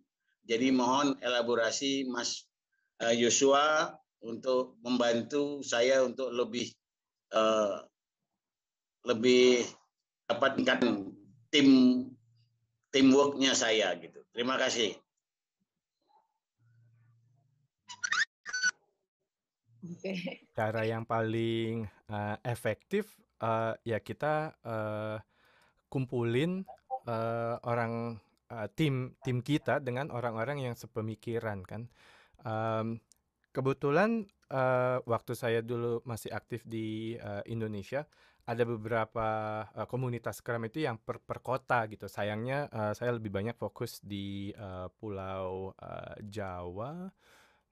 Jadi mohon elaborasi Mas Joshua untuk membantu saya untuk lebih dapatkan teamwork-nya saya gitu. Terima kasih. Cara yang paling efektif ya kita kumpulin orang tim kita dengan orang-orang yang sepemikiran kan. Kebetulan waktu saya dulu masih aktif di Indonesia, ada beberapa komunitas Scrum itu yang per kota gitu. Sayangnya saya lebih banyak fokus di Pulau Jawa.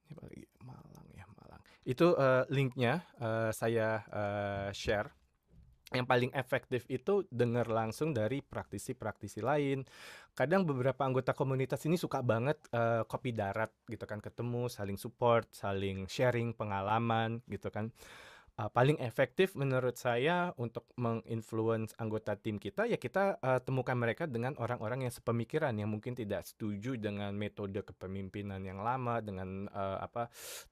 Ini apa lagi? Malang. Itu linknya saya share. Yang paling efektif itu dengar langsung dari praktisi-praktisi lain. Kadang beberapa anggota komunitas ini suka banget kopi darat gitu kan, ketemu, saling support, saling sharing pengalaman gitu kan. Paling efektif menurut saya untuk menginfluence anggota tim kita, ya kita temukan mereka dengan orang-orang yang sepemikiran, yang mungkin tidak setuju dengan metode kepemimpinan yang lama, dengan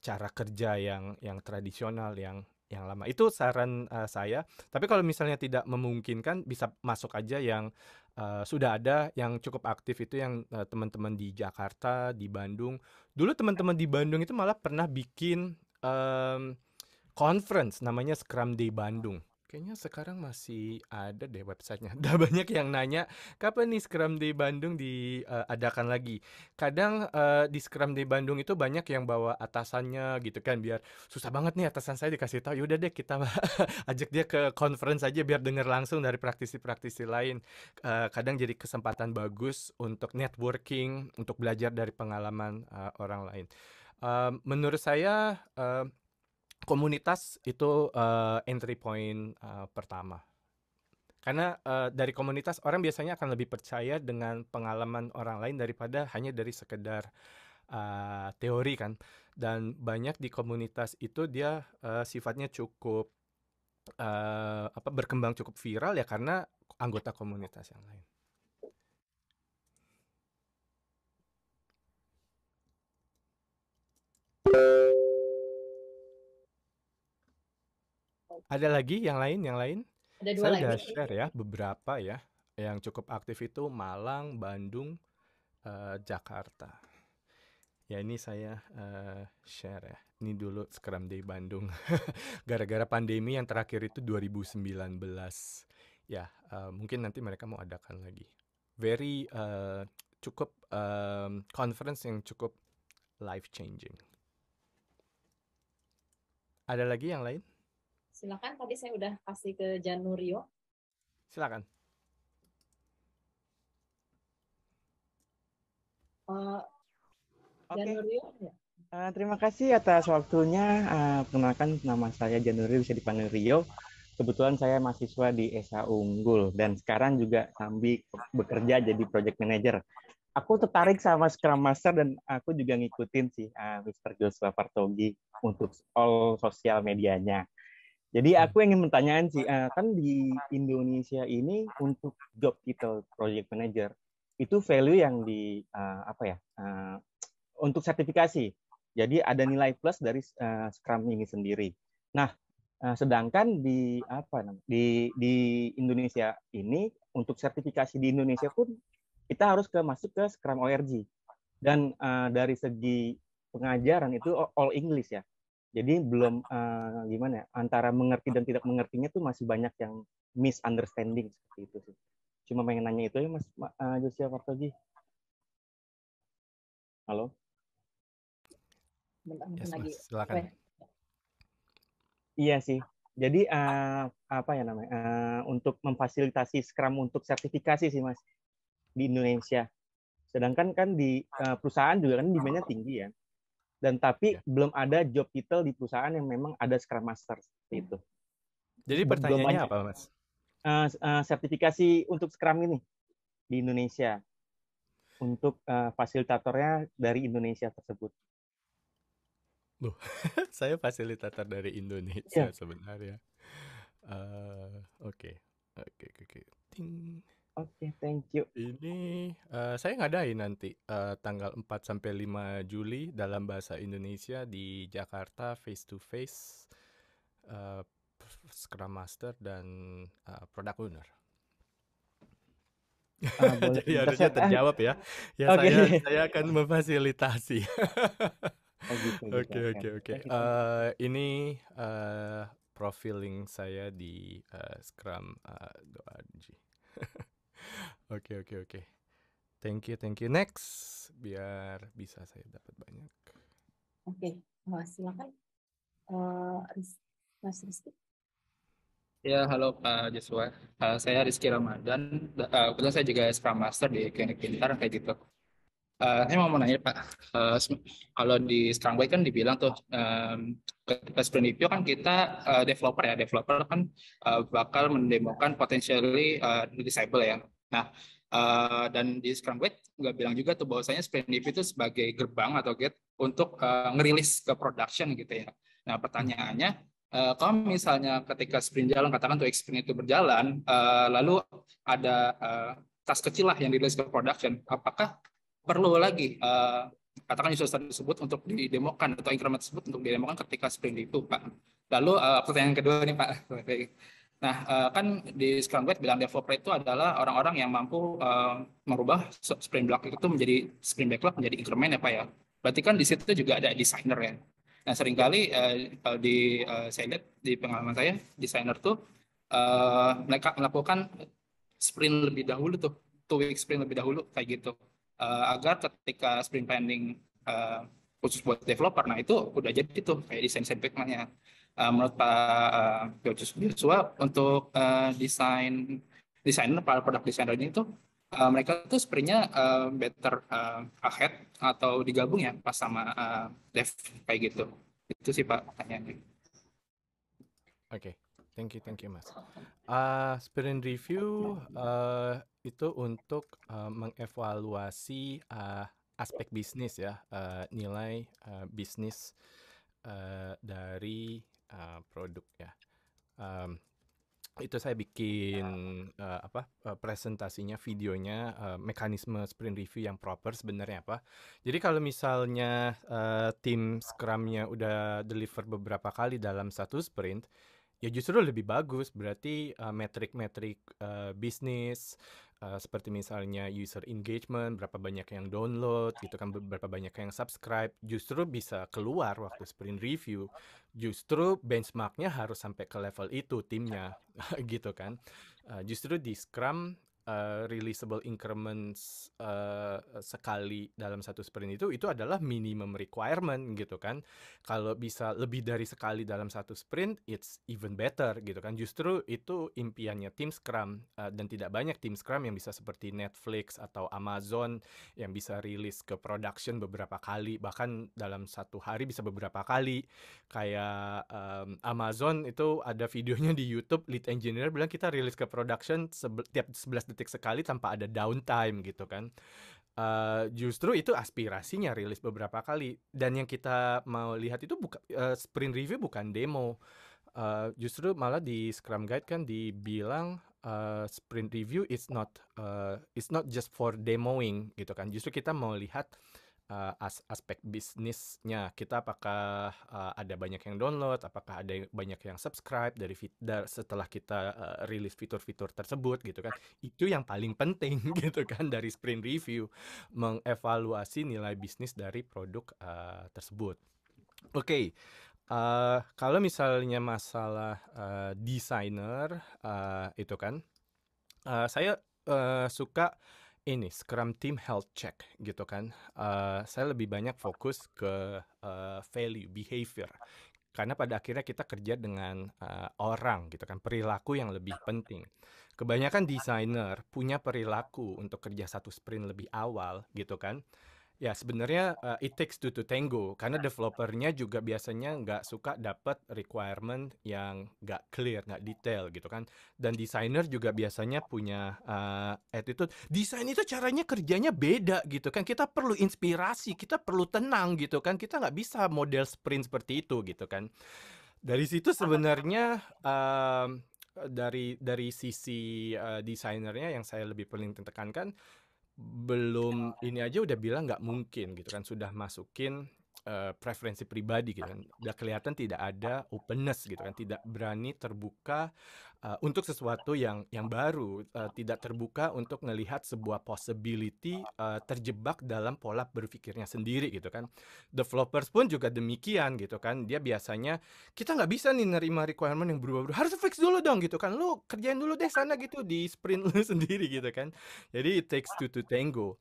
cara kerja yang tradisional, yang lama. Itu saran saya. Tapi kalau misalnya tidak memungkinkan, bisa masuk aja yang sudah ada, yang cukup aktif itu yang teman-teman di Jakarta, di Bandung. Dulu teman-teman di Bandung itu malah pernah bikin conference namanya Scrum Day Bandung. Kayaknya sekarang masih ada deh websitenya. Udah banyak yang nanya kapan nih Scrum Day Bandung diadakan lagi. Kadang di Scrum Day Bandung itu banyak yang bawa atasannya gitu kan, biar susah banget nih atasan saya dikasih tahu. Yaudah deh kita ajak dia ke conference aja biar denger langsung dari praktisi-praktisi lain. Kadang jadi kesempatan bagus untuk networking, untuk belajar dari pengalaman orang lain. Menurut saya komunitas itu entry point pertama. Karena dari komunitas orang biasanya akan lebih percaya dengan pengalaman orang lain daripada hanya dari sekedar teori kan. Dan banyak di komunitas itu dia sifatnya cukup berkembang cukup viral ya karena anggota komunitas yang lain. Ada lagi yang lain? Ada 2 Saya lagi. udah share ya beberapa ya. Yang cukup aktif itu Malang, Bandung, Jakarta. Ya ini saya share ya. Ini dulu Scrum Day Bandung. Gara-gara pandemi yang terakhir itu 2019. Ya mungkin nanti mereka mau adakan lagi. Very cukup conference yang cukup life changing. Ada lagi yang lain? Silakan, tadi saya udah kasih ke Janurio. Silakan. Janurio ya. Terima kasih atas waktunya. Perkenalkan, nama saya Janurio, bisa dipanggil Rio. Kebetulan saya mahasiswa di ESA Unggul dan sekarang juga sambil bekerja jadi project manager. Aku tertarik sama Scrum Master dan aku juga ngikutin sih Mr. Joshua Partogi untuk all sosial medianya. Jadi aku ingin bertanyaan sih, kan di Indonesia ini untuk job title project manager itu value yang di untuk sertifikasi. Jadi ada nilai plus dari Scrum ini sendiri. Nah, sedangkan di Indonesia ini untuk sertifikasi di Indonesia pun kita harus masuk ke Scrum ORG. Dan dari segi pengajaran itu all English ya. Jadi belum antara mengerti dan tidak mengertinya tuh masih banyak yang misunderstanding seperti itu sih. Cuma pengen nanya itu ya Mas Joshua Partogi. Halo. Yes, Mas, silakan. Iya sih. Jadi untuk memfasilitasi Scrum untuk sertifikasi sih Mas di Indonesia. Sedangkan kan di perusahaan juga kan demand-nya tinggi ya. Dan tapi belum ada job title di perusahaan yang memang ada Scrum Master seperti itu. Jadi pertanyaannya apa, Mas? Sertifikasi untuk Scrum ini di Indonesia untuk fasilitatornya dari Indonesia tersebut. Loh, saya fasilitator dari Indonesia sebenarnya. Oke. Oke, thank you. Ini saya ngadain nanti tanggal 4 sampai 5 Juli dalam bahasa Indonesia di Jakarta face to face Scrum Master dan Product Owner. Jadi harusnya terjawab ya. Ya saya akan memfasilitasi. Oke. Ini profiling saya di Scrum.org. Oke. Thank you. Next, biar bisa saya dapat banyak. Oke, silakan. Mas Rizky. Ya, halo Pak Joshua. Saya Rizky Ramadan. Kebetulan saya juga Scrum Master di Klinik Pintar kayak gitu. Saya mau nanya Pak, kalau di Scrum Guide kan dibilang tuh ketika sprint review kan kita developer kan bakal mendemokan potentially disable ya. Nah, dan di Scrum Guide nggak bilang juga tuh bahwasanya sprint review itu sebagai gerbang atau gate untuk ngerilis ke production gitu ya. Nah, pertanyaannya, kalau misalnya ketika sprint jalan, katakan tuh sprint itu berjalan, lalu ada tas kecil lah yang dirilis ke production, apakah perlu lagi katakan user tersebut untuk didemokan atau increment tersebut untuk didemokan ketika sprint itu, Pak. Lalu pertanyaan kedua nih, Pak. Nah, kan di Scrum Guide bilang developer itu adalah orang-orang yang mampu merubah sprint backlog itu menjadi sprint backlog menjadi increment ya, Pak ya. Berarti kan di situ juga ada designer ya. Nah, seringkali kalau saya lihat di pengalaman saya, desainer tuh mereka melakukan sprint lebih dahulu tuh, 2 week sprint lebih dahulu kayak gitu. Agar ketika sprint planning khusus buat developer, nah itu udah jadi tuh kayak desain backend-nya. Menurut Pak Joshua, untuk desainer, para product designer ini tuh mereka tuh sprintnya better ahead atau digabung ya pas sama dev kayak gitu. Itu sih Pak pertanyaannya. Oke, thank you Mas. Sprint review itu untuk mengevaluasi aspek bisnis ya, nilai bisnis dari produk ya. Itu saya bikin presentasinya, videonya, mekanisme sprint review yang proper sebenarnya apa. Jadi kalau misalnya tim Scrum-nya udah deliver beberapa kali dalam satu sprint, ya justru lebih bagus. Berarti metrik-metrik bisnis seperti misalnya user engagement, berapa banyak yang download gitu kan, berapa banyak yang subscribe, justru bisa keluar waktu sprint review. Justru benchmarknya harus sampai ke level itu timnya gitu kan. Justru di Scrum releasable increments sekali dalam satu sprint itu adalah minimum requirement gitu kan. Kalau bisa lebih dari sekali dalam satu sprint, it's even better gitu kan. Justru itu impiannya tim Scrum, dan tidak banyak tim Scrum yang bisa seperti Netflix atau Amazon yang bisa rilis ke production beberapa kali, bahkan dalam satu hari bisa beberapa kali. Kayak Amazon itu ada videonya di YouTube, lead engineer bilang kita rilis ke production tiap 11 detik sekali tanpa ada downtime gitu kan. Justru itu aspirasinya rilis beberapa kali, dan yang kita mau lihat itu bukan sprint review, bukan demo. Justru malah di Scrum Guide kan dibilang sprint review it's not just for demoing gitu kan. Justru kita mau lihat aspek bisnisnya kita, apakah ada banyak yang download, apakah ada banyak yang subscribe dari setelah kita rilis fitur-fitur tersebut gitu kan. Itu yang paling penting gitu kan dari sprint review, mengevaluasi nilai bisnis dari produk tersebut. Oke. Kalau misalnya masalah desainer itu kan, saya suka ini Scrum Team Health Check gitu kan. Saya lebih banyak fokus ke value, behavior. Karena pada akhirnya kita kerja dengan orang gitu kan, perilaku yang lebih penting. Kebanyakan desainer punya perilaku untuk kerja satu sprint lebih awal gitu kan. Ya sebenarnya it takes two to tango, karena developernya juga biasanya nggak suka dapat requirement yang nggak clear, nggak detail gitu kan. Dan desainer juga biasanya punya attitude, desain itu caranya kerjanya beda gitu kan. Kita perlu inspirasi, kita perlu tenang gitu kan. Kita nggak bisa model sprint seperti itu gitu kan. Dari situ sebenarnya dari sisi desainernya yang saya lebih paling tekankan, belum ini aja udah bilang nggak mungkin gitu kan, sudah masukin preferensi pribadi gitu kan, udah kelihatan tidak ada openness gitu kan, tidak berani terbuka untuk sesuatu yang baru, tidak terbuka untuk melihat sebuah possibility, terjebak dalam pola berpikirnya sendiri gitu kan. Developers pun juga demikian gitu kan, dia biasanya kita nggak bisa nih nerima requirement yang berubah-ubah, harus fix dulu dong gitu kan, lu kerjain dulu deh sana gitu di sprint lu sendiri gitu kan. Jadi it takes two to tango.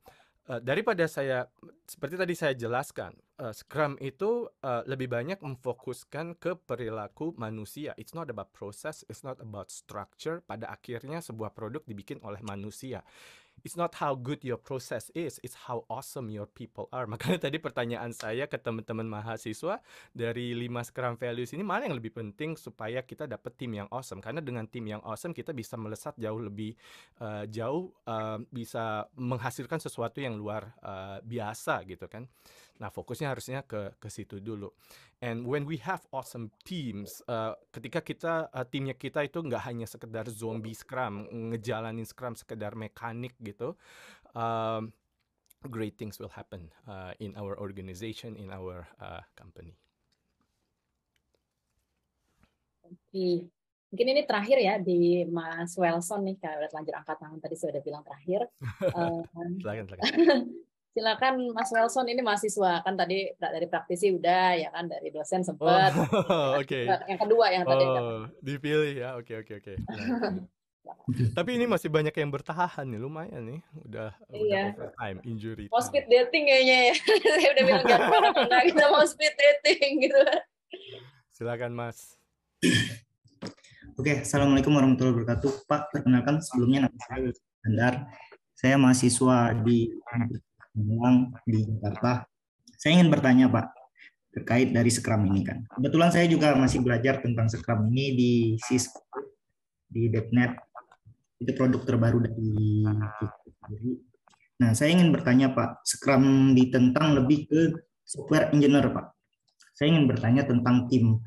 Daripada saya, seperti tadi saya jelaskan, Scrum itu lebih banyak memfokuskan ke perilaku manusia. It's not about process, it's not about structure. Pada akhirnya sebuah produk dibikin oleh manusia. It's not how good your process is, it's how awesome your people are. Makanya tadi pertanyaan saya ke teman-teman mahasiswa, dari 5 Scrum Values ini mana yang lebih penting supaya kita dapat tim yang awesome. Karena dengan tim yang awesome kita bisa melesat jauh lebih jauh, bisa menghasilkan sesuatu yang luar biasa gitu kan. Nah fokusnya harusnya ke situ dulu. And when we have awesome teams, ketika kita timnya kita itu nggak hanya sekedar zombie Scrum, ngejalanin Scrum sekedar mekanik gitu, great things will happen in our organization, in our company. Oke. Mungkin ini terakhir ya di Mas Welson nih, kalau lanjut angkat tangan tadi sudah bilang terakhir. Silakan. Silakan Mas Welson, ini mahasiswa kan tadi dari praktisi udah ya kan, dari dosen sempat. Oke. Yang kedua yang tadi dipilih ya. Oke. Tapi ini masih banyak yang bertahan nih, lumayan nih. Udah overtime, injury. Mau speed dating kayaknya ya. Saya udah bilang jangan kita mau speed dating gitu. Silakan Mas. Oke, Assalamualaikum warahmatullahi wabarakatuh. Pak, perkenalkan sebelumnya nama saya Andar. Saya mahasiswa di Jakarta. Saya ingin bertanya Pak, terkait dari Scrum ini kan. Kebetulan saya juga masih belajar tentang Scrum ini di Cisco, di .NET. Itu produk terbaru dari Nah, saya ingin bertanya Pak, Scrum ditentang lebih ke software engineer Pak. Saya ingin bertanya tentang tim.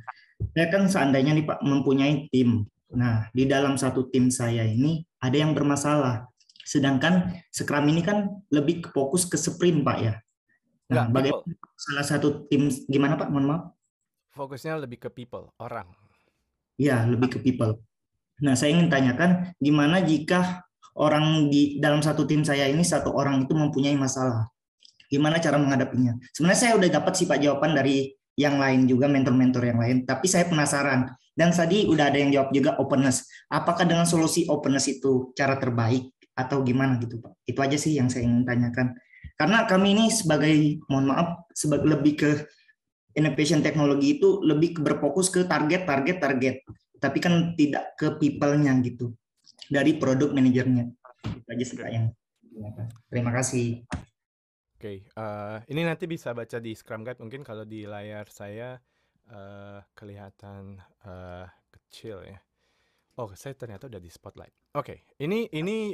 Saya kan seandainya nih Pak mempunyai tim. Nah, di dalam satu tim saya ini ada yang bermasalah. Sedangkan Scrum ini kan lebih fokus ke sprint Pak ya. Nah, bagaimana salah satu tim gimana Pak? Mohon maaf. Fokusnya lebih ke people, orang. Iya, lebih ke people. Nah, saya ingin tanyakan gimana jika orang di dalam satu tim saya ini satu orang itu mempunyai masalah. Gimana cara menghadapinya? Sebenarnya saya udah dapat sih Pak jawaban dari yang lain juga, mentor-mentor yang lain, tapi saya penasaran. Dan tadi udah ada yang jawab juga openness. Apakah dengan solusi openness itu cara terbaik atau gimana gitu Pak? Itu aja sih yang saya ingin tanyakan. Karena kami ini sebagai, mohon maaf, sebagai lebih ke innovation teknologi itu lebih berfokus ke target, tapi kan tidak ke people-nya gitu. Dari produk manajernya. Itu aja sih Pak yang. Terima kasih. Oke, ini nanti bisa baca di Scrum Guide. Mungkin kalau di layar saya kelihatan kecil ya. Oh, saya ternyata udah di spotlight. Oke, ini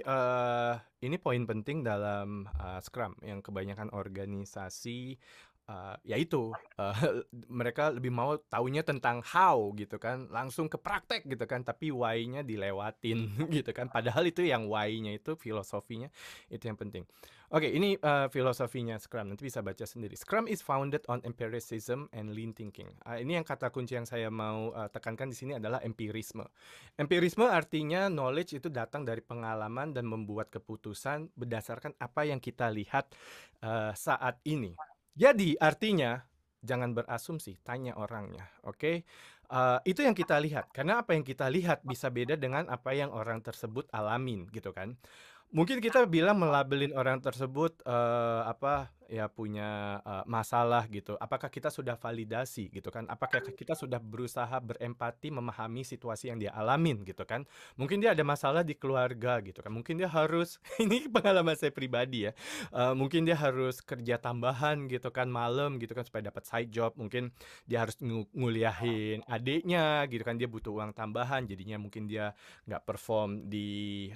poin penting dalam Scrum yang kebanyakan organisasi yaitu mereka lebih mau taunya tentang how gitu kan, langsung ke praktek gitu kan, tapi why-nya dilewatin gitu kan. Padahal itu yang why-nya itu filosofinya itu yang penting. Oke, ini filosofinya Scrum, nanti bisa baca sendiri. Scrum is founded on empiricism and lean thinking. Ini yang kata kunci yang saya mau tekankan di sini adalah empirisme. Empirisme artinya knowledge itu datang dari pengalaman dan membuat keputusan berdasarkan apa yang kita lihat saat ini. Jadi artinya jangan berasumsi, tanya orangnya, oke? Itu yang kita lihat, karena apa yang kita lihat bisa beda dengan apa yang orang tersebut alamin, gitu kan? Mungkin kita bilang melabelin orang tersebut punya masalah gitu. Apakah kita sudah validasi gitu kan? Apakah kita sudah berusaha berempati memahami situasi yang dia alamin gitu kan? Mungkin dia ada masalah di keluarga gitu kan. Mungkin dia harus ini pengalaman saya pribadi ya. Mungkin dia harus kerja tambahan gitu kan malam gitu kan supaya dapat side job. Mungkin dia harus nguliahin adiknya gitu kan, dia butuh uang tambahan jadinya mungkin dia nggak perform di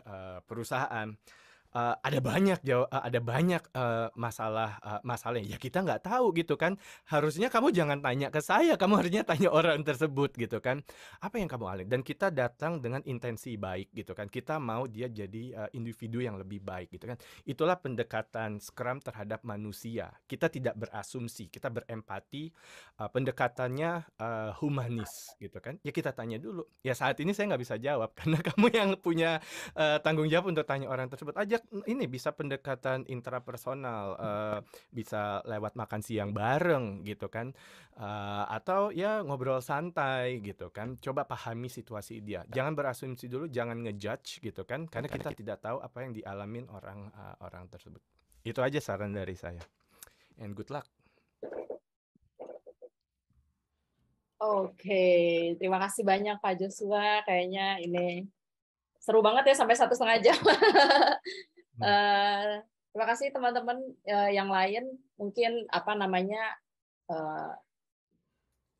perusahaan. Ada banyak masalahnya. Ya kita nggak tahu gitu kan. Harusnya kamu jangan tanya ke saya, kamu harusnya tanya orang tersebut gitu kan. Apa yang kamu alami? Dan kita datang dengan intensi baik gitu kan. Kita mau dia jadi individu yang lebih baik gitu kan. Itulah pendekatan Scrum terhadap manusia. Kita tidak berasumsi, kita berempati. Pendekatannya humanis gitu kan. Ya kita tanya dulu. Ya saat ini saya nggak bisa jawab karena kamu yang punya tanggung jawab untuk tanya orang tersebut. Ajak ini bisa pendekatan intrapersonal, bisa lewat makan siang bareng gitu kan, atau ya ngobrol santai gitu kan. Coba pahami situasi dia. Jangan berasumsi dulu, jangan ngejudge gitu kan, karena kita tidak tahu apa yang dialamin orang tersebut. Itu aja saran dari saya. And good luck. Oke, terima kasih banyak Pak Joshua. Kayaknya ini seru banget ya sampai 1,5 jam. Terima kasih teman-teman yang lain. Mungkin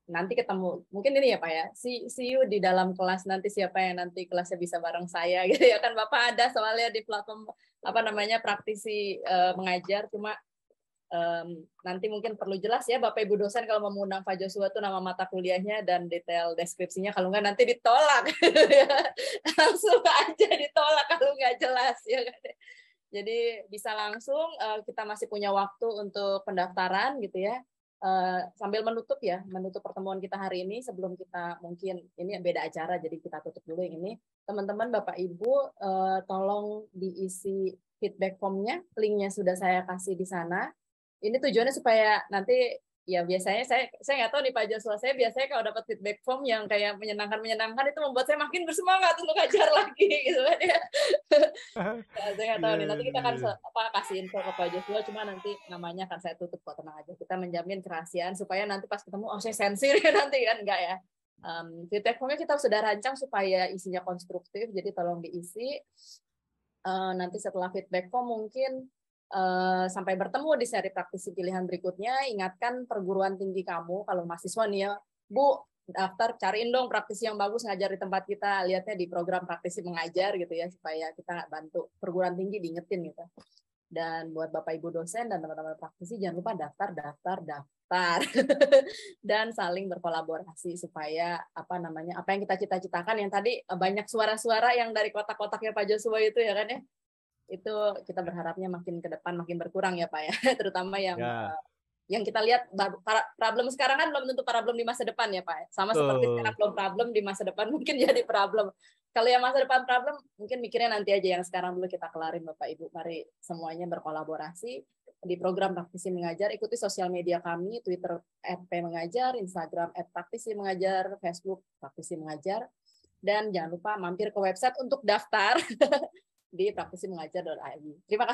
nanti ketemu. Mungkin ini ya Pak ya. See you di dalam kelas nanti, siapa yang nanti kelasnya bisa bareng saya gitu ya kan. Bapak ada soalnya di platform praktisi mengajar. Cuma nanti mungkin perlu jelas ya Bapak Ibu dosen kalau mau mengundang Pak Joshua tuh nama mata kuliahnya dan detail deskripsinya, kalau nggak nanti ditolak. Langsung aja ditolak kalau nggak jelas ya kan. Jadi bisa langsung, kita masih punya waktu untuk pendaftaran gitu ya. sambil menutup pertemuan kita hari ini, sebelum kita mungkin ini beda acara, jadi kita tutup dulu yang ini. Teman-teman, Bapak Ibu, tolong diisi feedback formnya, linknya sudah saya kasih di sana. Ini tujuannya supaya nanti, ya biasanya saya nggak tahu nih Pak Joshua, saya biasanya kalau dapat feedback form yang kayak menyenangkan itu membuat saya makin bersemangat untuk ngajar lagi gitu kan ya. Saya nggak tahu nih, nanti kita akan kasih info ke Pak Joshua, cuma nanti namanya akan saya tutup kok, tenang aja. Kita menjamin kerahasiaan supaya nanti pas ketemu, saya sensir ya nanti kan, enggak ya. Feedback formnya kita sudah rancang supaya isinya konstruktif, jadi tolong diisi. Nanti setelah feedback form mungkin sampai bertemu di seri praktisi pilihan berikutnya, ingatkan perguruan tinggi kamu, kalau mahasiswa nih ya, Bu, daftar, cariin dong praktisi yang bagus ngajar di tempat kita, lihatnya di program praktisi mengajar gitu ya, supaya kita bantu perguruan tinggi diingetin gitu. Dan buat Bapak Ibu dosen dan teman-teman praktisi, jangan lupa daftar dan saling berkolaborasi supaya apa yang kita cita-citakan, yang tadi banyak suara-suara yang dari kotak-kotaknya Pak Joshua itu ya kan ya, itu kita berharapnya makin ke depan makin berkurang ya Pak ya, terutama yang kita lihat problem sekarang kan belum tentu problem di masa depan ya Pak, sama seperti sekarang belum problem di masa depan mungkin jadi problem. Kalau yang masa depan problem mungkin mikirnya nanti aja, yang sekarang dulu kita kelarin Bapak Ibu. Mari semuanya berkolaborasi di program Praktisi Mengajar, ikuti sosial media kami, Twitter @pmengajar, Instagram @praktisi-mengajar, Facebook Praktisi Mengajar, dan jangan lupa mampir ke website untuk daftar di praktisimengajar.id. Terima kasih